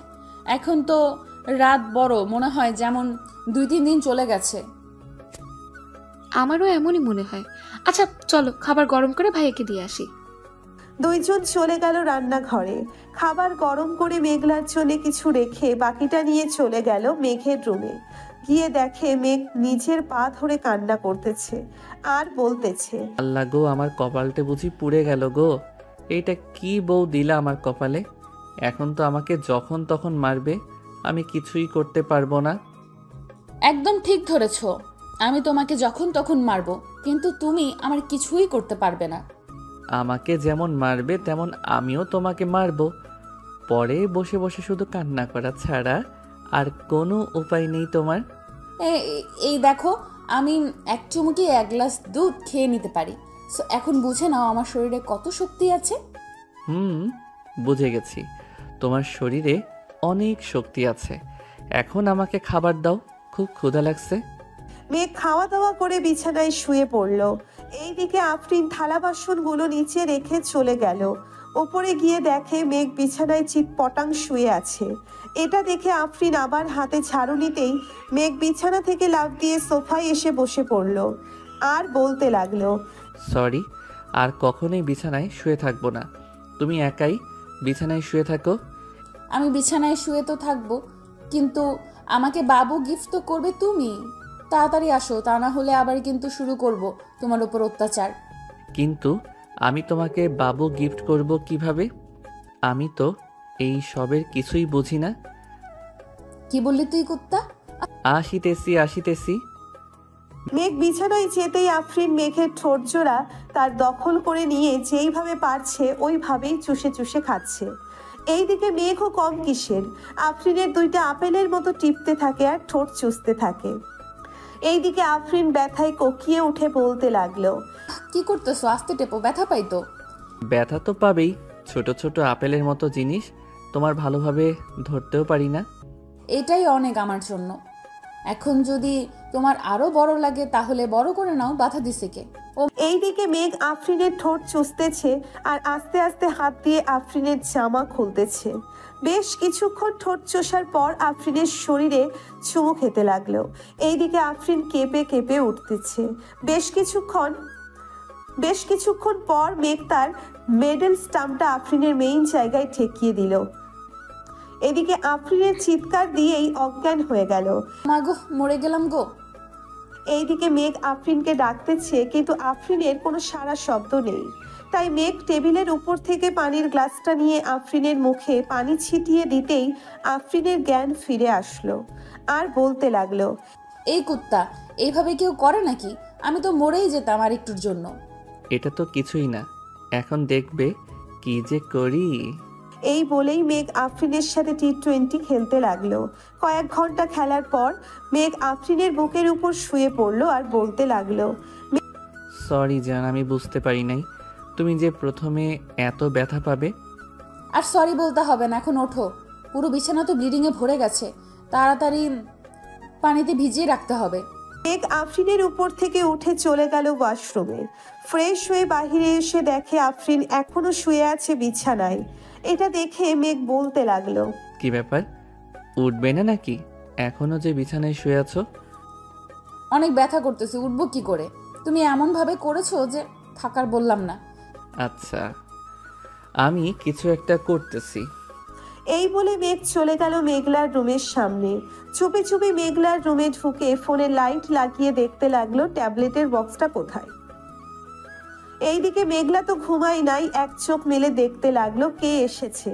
এখন তো রাত বড়, মনে হয় যেমন 2-3 দিন চলে গেছে। আমারও এমনই মনে হয়। আচ্ছা চলো খাবার গরম করে ভাইয়াকে দিয়ে আসি। দুইজন চলে গেল রান্নাঘরে। খাবার গরম করে মেঘলার জন্য কিছু রেখে বাকিটা নিয়ে চলে গেল মেঘের রুমে। গিয়ে দেখে মেঘ নিজের পা ধরে কান্না করতেছে আর বলতেছে, আল্লাহ গো, আমার কপালটা বুঝি পুড়ে গেল গো। এইটা কি বউ দিলা আমার কপালে? এখন তো আমাকে যখন তখন মারবে, আমি কিছুই করতে পারবো না। একদম ঠিক ধরেছ, আমি তোমাকে যখন তখন মারবো, কিন্তু তুমি আমার কিছুই করতে পারবে না। আমাকে যেমন মারবে তেমন আমিও তোমাকে মারবো। পরে বসে বসে শুধু কান্না করা ছাড়া আর কোনো উপায় নেই তোমার। এই দেখো, আমি এক চুমুকি 1 গ্লাস দুধ খেয়ে নিতে পারি। সো এখন বুঝে নাও আমার শরীরে কত শক্তি আছে। বুঝে গেছি, তোমার শরীরে অনেক শক্তি আছে। এখন আমাকে খাবার দাও, খুব ক্ষুধা লাগছে। মেঘ খাওয়া দাওয়া করে বিছানায় শুয়ে পড়ল। এইদিকে আফরিন থালা বাসনগুলো নিচে রেখে চলে গেল। ওপরে গিয়ে দেখে মেঘ বিছানায় চিৎপটাং শুয়ে আছে। এটা দেখে আফরিন আবার হাতে ঝাড়ু নিতেই মেঘ বিছানা থেকে লাফ দিয়ে সোফায় এসে বসে পড়ল আর বলতে লাগলো, সরি, আর কখনোই বিছানায় শুয়ে থাকবো না। তুমি একাই বিছানায় শুয়ে থাকো। আমি বিছানায় শুয়ে তো থাকবো, কিন্তু আমাকে বাবু গিফট তো করবে তুমি। তাড়াতাড়ি আসো, তা না হলে আবার কিন্তু শুরু করব তোমার উপর অত্যাচার। কিন্তু আমি তোমাকে বাবু গিফট করব কিভাবে? আমি তো এই সবের কিছুই বুঝি না। কি বললি তুই কুত্তা? আসিতেছি। মেঘ বিছানায় যেতেই আফরিন মেঘের ঠোঁট জোড়া তার দখল করে নিয়ে যেইভাবে পারছে ওইভাবেই চুষে চুষে খাচ্ছে। এইদিকে মেঘও কম কিসের, আফরিনের 2টা আপেলের মতো টিপতে থাকে আর ঠোঁট চুষতে থাকে। এইদিকে আফরিন ব্যথায় কোকিয়ে উঠে বলতে লাগলো, কি করতেছো? আস্তে টেপো, ব্যথা পাই তো। ব্যথা তো পাবেই, ছোট ছোট আপেলের মতো জিনিস তোমার ভালোভাবে ধরতেও পারি না। এটাই অনেক আমার জন্য। এখন যদি তোমার আরো বড় লাগে তাহলে বড় করে নাও, বাধা দিছে কে? এইদিকে মেঘ আফরিনের ঠোঁট চুষতেছে আর আস্তে আস্তে হাত দিয়ে আফরিনের জামা খুলতেছে। বেশ কিছুক্ষণ ঠোঁট চষার পর আফরিনের শরীরে চুমু খেতে লাগলো। এইদিকে আফরিন কেঁপে কেঁপে উঠতেছে। বেশ কিছুক্ষণ পর মেঘ তার মেডেল স্টাম্পটা আফরিনের মেইন জায়গায় ঠেকিয়ে দিল। এদিকে আফরিনের চিৎকার দিয়েই অজ্ঞান হয়ে গেল। মাগো, মরে গেলাম গো। এইদিকে মেঘ আফরিনকে ডাকতেছে, কিন্তু আফরিনের কোনো সাড়া শব্দ নেই। তাই মেঘ টেবিলের উপর থেকে পানির গ্লাসটা নিয়ে আফরিনের মুখে পানি ছিটিয়ে দিতেই আফরিনের জ্ঞান ফিরে আসলো আর বলতে লাগলো, এই কুত্তা, এইভাবে কেউ করে নাকি? আমি তো মরেই যেতাম আর একটুর জন্য। এটা তো কিছুই না, এখন দেখবে কি যে করি। এই বলেই মেঘ আফরিনের সাথে টি20 খেলতে লাগলো। কয়েক ঘন্টা খেলার পর মেঘ আফরিনের বুকের উপর শুয়ে পড়লো আর বলতে লাগলো, সরি জান, আমি বুঝতে পারি নাই তুমি যে প্রথমে এত ব্যথা পাবে। আর সরি বলতে হবে না, এখন ওঠো। পুরো বিছানা তো ব্লিডিং এ ভরে গেছে, তাড়াতাড়ি পানিতে ভিজিয়ে রাখতে হবে। মেঘ আফরিনের উপর থেকে উঠে চলে গেল ওয়াশরুমে। ফ্রেশ হয়ে বাহিরে এসে দেখে আফরিন এখনো শুয়ে আছে বিছানায়। এটা দেখে মেঘ বলতে লাগলো, কি ব্যাপার, উঠবে না নাকি? এখনো যে বিছানায় শুয়ে আছো। অনেক ব্যথা করতেছে, উঠবো কি করে? তুমি এমন ভাবে করেছো যে থাকার বললাম না। আচ্ছা, আমি কিছু একটা করতেছি। এই বলে মেঘ চলে গেল মেঘলার রুমের সামনে। চুপি চুপি মেঘলার রুমে ঢুকে ফোনে লাইট লাগিয়ে দেখতে লাগলো ট্যাবলেটের বক্সটা কোথায়। এইদিকে মেঘলা তো ঘুমাই নাই, এক চোখ মেলে দেখতে লাগলো কে এসেছে।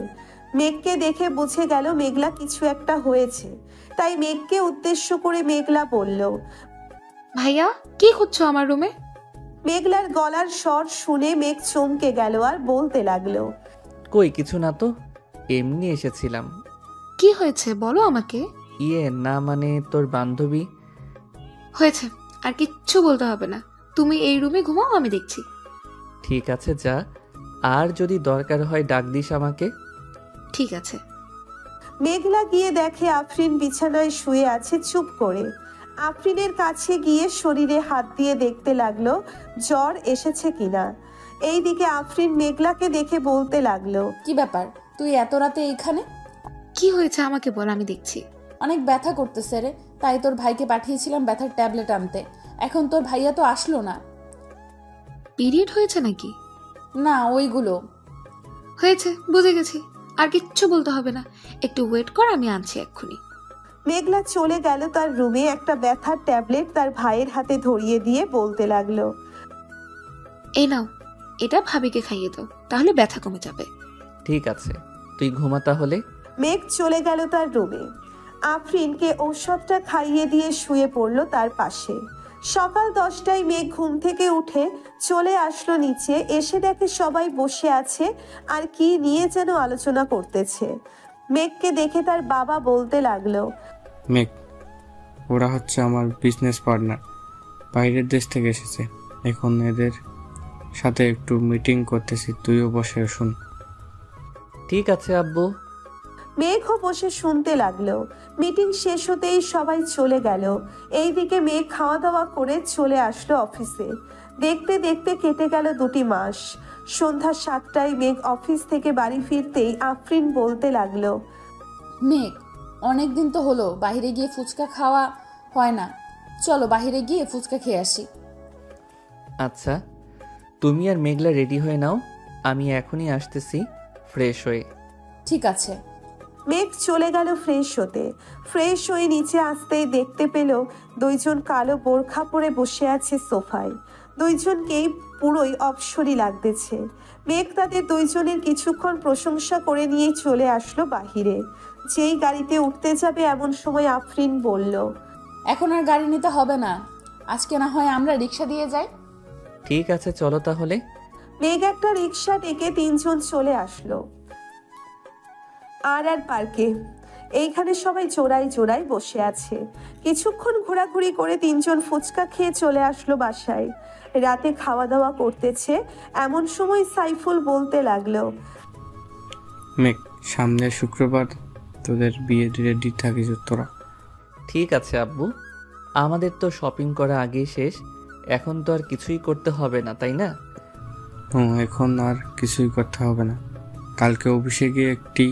মেঘকে দেখে বুঝে গেল মেঘলা কিছু একটা হয়েছে, তাই মেঘকে উদ্দেশ্য করে মেঘলা বলল, ভাইয়া, কি করছো আমার রুমে? মেঘলার গলার স্বর শুনে মেঘ চমকে গেল আর বলতে লাগলো, কই কিছু না তো, এমনি এসেছিলাম। কি হয়েছে বলো আমাকে। না মানে তোর বান্ধবী। হয়েছে, আর কিচ্ছু বলতে হবে না। তুমি এই রুমে ঘুমাও, আমি দেখছি। ঠিক আছে যা, আর যদি দরকার হয় ডাক দিস আমাকে। ঠিক আছে। মেঘলা গিয়ে দেখে আফরিন বিছানায় শুয়ে আছে চুপ করে। আফরিনের কাছে গিয়ে শরীরে হাত দিয়ে দেখতে লাগলো জ্বর এসেছে কিনা। এইদিকে আফরিন মেঘলাকে দেখে বলতে লাগলো, কি ব্যাপার, তুই এত রাতে এইখানে? কি হয়েছে আমাকে বল, আমি দেখছি। অনেক ব্যথা করতেছে রে, তাই তোর ভাইকে পাঠিয়েছিলাম ব্যথার ট্যাবলেট আনতে। এখন তোর ভাইয়া তো আসলো না। পিরিয়ড হয়েছে নাকি? না, ওইগুলো হয়েছে, বুঝে গেছি। আর কিচ্ছু বলতে হবে না, একটু ওয়েট কর, আমি আনছি এক্ষুনি। মেঘলা চলে গেল তার রুমে, একটা ব্যথার ট্যাবলেট তার ভাইয়ের হাতে ধরিয়ে দিয়ে বলতে লাগলো, এই নাও, এটা ভাবিকে খাইয়ে দাও, তাহলে ব্যথা কমে যাবে। ঠিক আছে, তুই ঘুমা তাহলে। মেঘ চলে গেল তার রুমে। আফরিনকে ঔষধটা খাইয়ে দিয়ে শুয়ে পড়ল তার পাশে। সকাল 10টায় মেঘ ঘুম থেকে উঠে চলে আসলো নিচে, এসে দেখে সবাই বসে আছে আর কি নিয়ে যেন আলোচনা করতেছে। মেঘকে দেখে তার বাবা বলতে লাগলো, মেঘ, ওরা হচ্ছে আমার বিজনেস পার্টনার, বাইরের দেশ থেকে এসেছে। এখন এদের সাথে একটু মিটিং করতেছি, তুইও বসে শুন। ঠিক আছে আব্বু। মেঘও বসে শুনতে লাগলো। মিটিং শেষ হতেই সবাই চলে গেল। এইদিকে মেঘ খাওয়া দাওয়া করে চলে আসলো অফিসে। দেখতে দেখতে কেটে গেল 2 মাস। সন্ধ্যা 7টায় মেঘ অফিস থেকে বাড়ি ফিরতেই আফরিন বলতে লাগলো, মেঘ, অনেকদিন তো হলো বাইরে গিয়ে ফুচকা খাওয়া হয় না, চলো বাইরে গিয়ে ফুচকা খেয়ে আসি। আচ্ছা, তুমি আর মেঘলা রেডি হয়ে নাও, আমি এখনই আসতেছি ফ্রেশ হয়ে। ঠিক আছে। মেঘ চলে গেল ফ্রেশ হতে। ফ্রেশ হয়ে নিচে আসতেই দেখতে পেল 2 জন কালো বোরখা পরে বসে আছে সোফায়। 2 জনকেই পুরোই অপসরী লাগতেছে। মেঘ তাদের 2 জনের কিছুক্ষণ প্রশংসা করে নিয়ে চলে আসলো বাহিরে। যেই গাড়িতে উঠতে যাবে এমন সময় আফরিন বলল, এখন আর গাড়ি নিতে হবে না, আজকে না হয় আমরা রিক্সা দিয়ে যাই। ঠিক আছে, চলো তাহলে। মেঘ একটা রিক্সা ডেকে 3 জন চলে আসলো আর পার্কে। এইখানে সবাই জোড়ায় জোড়ায় বসে আছে। কিছুক্ষণ ঘোরাঘুরি করে 3 জন ফুচকা খেয়ে চলে আসলো বাসায়। রাতে খাওয়া দাওয়া করতেছে এমন সময় সাইফুল বলতে লাগলো, মেঘ, সামনে শুক্রবার তোদের বিয়ে রেডি থাকিস তোরা। ঠিক আছে আব্বু, আমাদের তো শপিং করা আগেই শেষ, এখন তো আর কিছুই করতে হবে না, তাই না? এখন আর কিছুই করতে হবে না। কালকে অফিসে গিয়ে একটি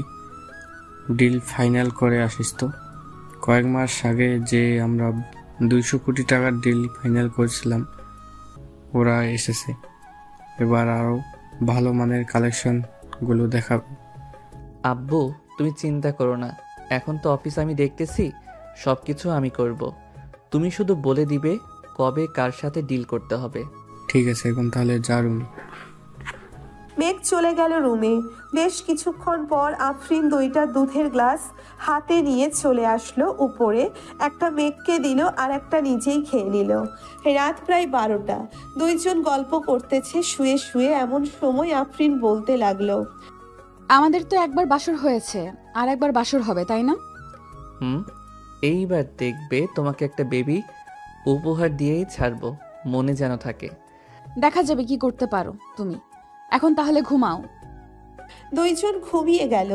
ডিল ফাইনাল করে আসিস তো। কয়েক মাস আগে যে আমরা 200 কোটি টাকার ডিল ফাইনাল করেছিলাম, ওরা এসেছে। এবার আরও ভালো মানের কালেকশনগুলো দেখাবে। আব্বু, তুমি চিন্তা করো না, এখন তো অফিস আমি দেখতেছি, সব কিছু আমি করব। তুমি শুধু বলে দিবে কবে কার সাথে ডিল করতে হবে। ঠিক আছে, এখন তাহলে যা রুমে। মেঘ চলে গেল রুমে। বেশ কিছুক্ষণ পর আফরিন 2টা দুধের গ্লাস হাতে নিয়ে চলে আসলো উপরে। একটা মেঘকে দিল আর একটা নিজেই খেয়ে নিল। রাত প্রায় 12টা। 2 জন গল্প করতেছে শুয়ে শুয়ে। এমন সময় আফরিন বলতে লাগলো, আমাদের তো একবার বাসর হয়েছে, আর একবার বাসর হবে, তাই না? এইবার দেখবে তোমাকে একটা বেবি উপহার দিয়েই ছাড়বো, মনে যেন থাকে। দেখা যাবে কি করতে পারো তুমি। এখন তাহলে ঘুমাও। 2 জন ঘুমিয়ে গেল।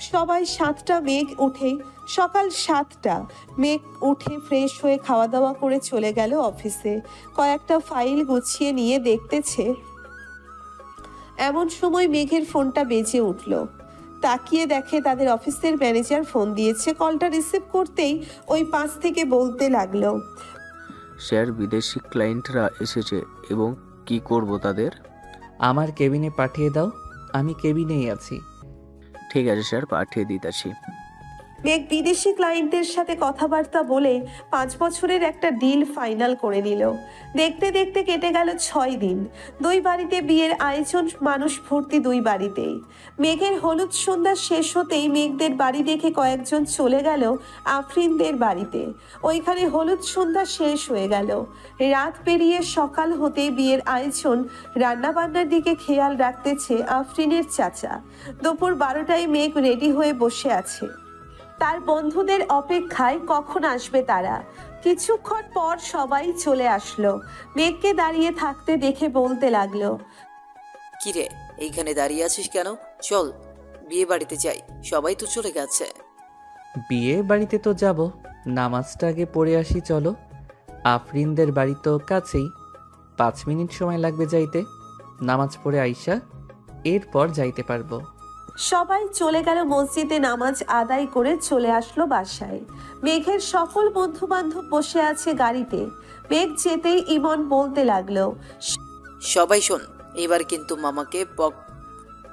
সবাই 7টা মেঘ উঠে সকাল 7টা মেঘ উঠে ফ্রেশ হয়ে খাওয়া দাওয়া করে চলে গেল অফিসে। কয়েকটা ফাইল গুছিয়ে নিয়ে দেখতেছে এমন সময় মেঘের ফোনটা বেজে উঠল। তাকিয়ে দেখে তাদের অফিসের ম্যানেজার ফোন দিয়েছে। কলটা রিসিভ করতেই ওই পাশ থেকে বলতে লাগলো, স্যার, বিদেশি ক্লায়েন্টরা এসেছে এবং কি করব তাদের? আমার কেবিনে পাঠিয়ে দাও, আমি কেবিনেই আছি। ঠিক আছে স্যার, পাঠিয়ে দিতেছি। মেঘ বিদেশি ক্লায়েন্টের সাথে কথাবার্তা বলে 5 বছরের একটা ডিল ফাইনাল করে নিল। দেখতে দেখতে কেটে গেল 6 দিন। 2 বাড়িতে বিয়ের আয়োজন, মানুষ ভর্তি 2 বাড়িতেই। মেঘের হলুদ সন্ধ্যা শেষ হতেই মেঘদের বাড়ি দেখে কয়েকজন চলে গেল আফরিনদের বাড়িতে। ওইখানে হলুদ সন্ধ্যা শেষ হয়ে গেল। রাত পেরিয়ে সকাল হতে বিয়ের আয়োজন, রান্নাবান্নার দিকে খেয়াল রাখতেছে আফরিনের চাচা। দুপুর 12টায় মেঘ রেডি হয়ে বসে আছে তার বন্ধুদের অপেক্ষায়, কখন আসবে তারা। কিছুক্ষণ পর সবাই চলে আসলো। মেঘকে দাঁড়িয়ে থাকতে দেখে বলতে লাগলো, কিরে, এইখানে দাঁড়িয়ে আছিস কেন? চল বিয়ে বাড়িতে যাই, সবাই তো চলে গেছে। বিয়ে বাড়িতে তো যাব, নামাজটা আগে পড়ে আসি চলো। আফরিনদের বাড়ি তো কাছেই, 5 মিনিট সময় লাগবে যাইতে। নামাজ পড়ে আইসা এরপর যাইতে পারবো। সবাই চলে গেল মসজিদে। নামাজ আদায় করে চলে আসলো বাসায়। মেঘের সকল বন্ধু বান্ধব বসে আছে গাড়িতে। মেঘ যেতেই ইমন বলতে লাগলো, সবাই শোন, এবার কিন্তু মামাকে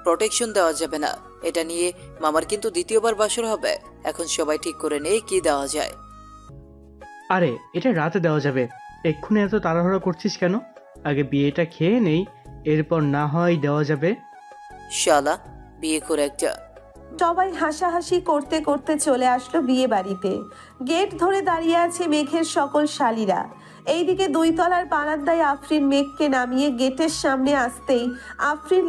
প্রোটেকশন দেওয়া যাবে না। এটা নিয়ে মামার কিন্তু দ্বিতীয়বার বাসর হবে। এখন সবাই ঠিক করে নেই কি দেওয়া যায়। আরে এটা রাতে দেওয়া যাবে, এক্ষুনি এত তাড়াহুড়ো করছিস কেন? আগে বিয়েটা খেয়ে নেই, এরপর না হয় দেওয়া যাবে। শালা বিয়ে করে একটা। সবাই হাসাহাসি করতে করতে চলে আসলো বিয়ে বাড়িতে। গেট ধরে দাঁড়িয়ে আছে মেঘের সকল শালীরা। এইদিকে 2 তলার বারান্দায় আফরিন মেঘকে নামিয়ে গেটের সামনে আসতেই আফরিন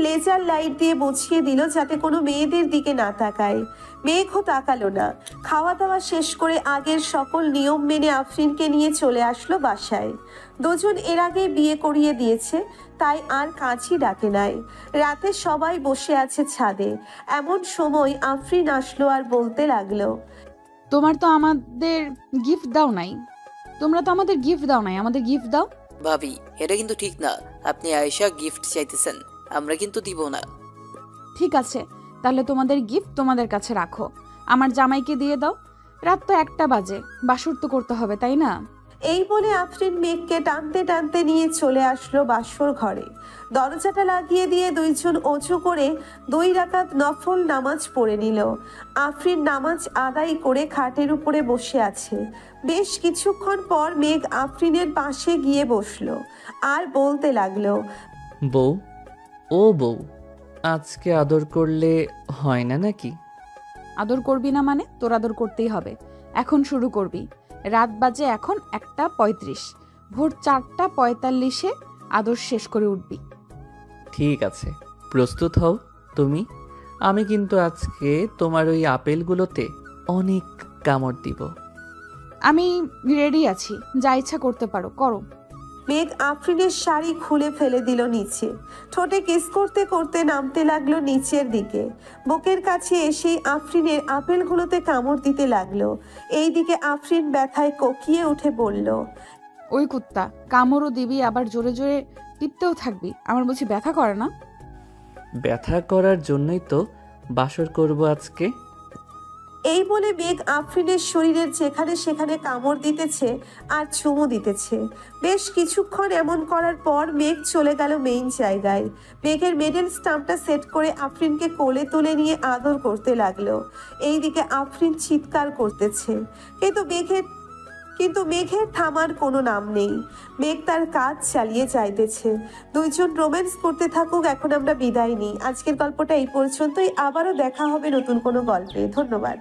লেজার লাইট দিয়ে বুঝিয়ে দিল যাতে কোনো মেয়েদের দিকে না তাকায়। মেঘও তাকালো না। খাওয়া দাওয়া শেষ করে আগের সকল নিয়ম মেনে আফরিনকে নিয়ে চলে আসলো বাসায়। দুজন এর আগে বিয়ে করিয়ে দিয়েছে, তাই আর কাছেই ডাকে নাই। রাতে সবাই বসে আছে ছাদে। এমন সময় আফরিন আসলো আর বলতে লাগলো, তোমরা তো আমাদের গিফট দাও নাই, আমাদের গিফট দাও। ভাবি এটা কিন্তু ঠিক না, আপনি আয়েশা গিফট চাইতেছেন, আমরা কিন্তু দিব না। ঠিক আছে, তাহলে তোমাদের গিফট তোমাদের কাছে রাখো, আমার জামাইকে দিয়ে দাও। রাত তো 1টা বাজে, বাসর তো করতে হবে, তাই না? এই বলে আফরিন মেঘকে টানতে টানতে নিয়ে চলে আসলো বাসর ঘরে। দরজাটা লাগিয়ে দিয়ে দুইজন অজু করে 2 রাকাত নফল নামাজ পড়ে নিল। আফরিন নামাজ আদায় করে খাটের উপরে বসে আছে। বেশ কিছুক্ষণ পর মেঘ আফরিনের পাশে গিয়ে বসলো আর বলতে লাগলো, বউ, ও বউ, আজকে আদর করলে হয় না নাকি? আদর করবি না মানে? তোর আদর করতেই হবে, এখন শুরু করবি। রাত বাজে এখন 1:35, ভোর 4:45 আদর শেষ করে উঠবি। ঠিক আছে, প্রস্তুত হও তুমি। আমি কিন্তু আজকে তোমার ওই আপেলগুলোতে অনেক কামড় দিব। আমি রেডি আছি, যা ইচ্ছা করতে পারো, করো। মেঘ আফরিনের শাড়ি খুলে ফেলে দিল নিচে। ঠোঁটে কিস করতে করতে নামতে লাগলো নিচের দিকে। বুকের কাছে এসেই আফরিনের আপেলগুলোতে কামড় দিতে লাগলো। এইদিকে আফরিন ব্যথায় কোকিয়ে উঠে বলল, ওই কুত্তা, কামড়ও দিবি আবার জোরে জোরে টিপতেও থাকবি, আমার বলছি ব্যথা করে না? ব্যথা করার জন্যই তো বাসর করব আজকে। এই বলে মেঘ আফরিনের শরীরের যেখানে সেখানে কামড় দিতেছে আর চুমু দিতেছে। বেশ কিছুক্ষণ এমন করার পর মেঘ চলে গেল মেইন জায়গায়। মেঘের মেডেল স্টাম্পটা সেট করে আফরিনকে কোলে তুলে নিয়ে আদর করতে লাগলো। এইদিকে আফরিন চিৎকার করতেছে, কিন্তু মেঘের থামার কোনো নাম নেই। মেঘ তার কাজ চালিয়ে যাইতেছে। দুইজন রোম্যান্স করতে থাকুক, এখন আমরা বিদায় নিই। আজকের গল্পটা এই পর্যন্তই। আবারও দেখা হবে নতুন কোনো গল্পে। ধন্যবাদ।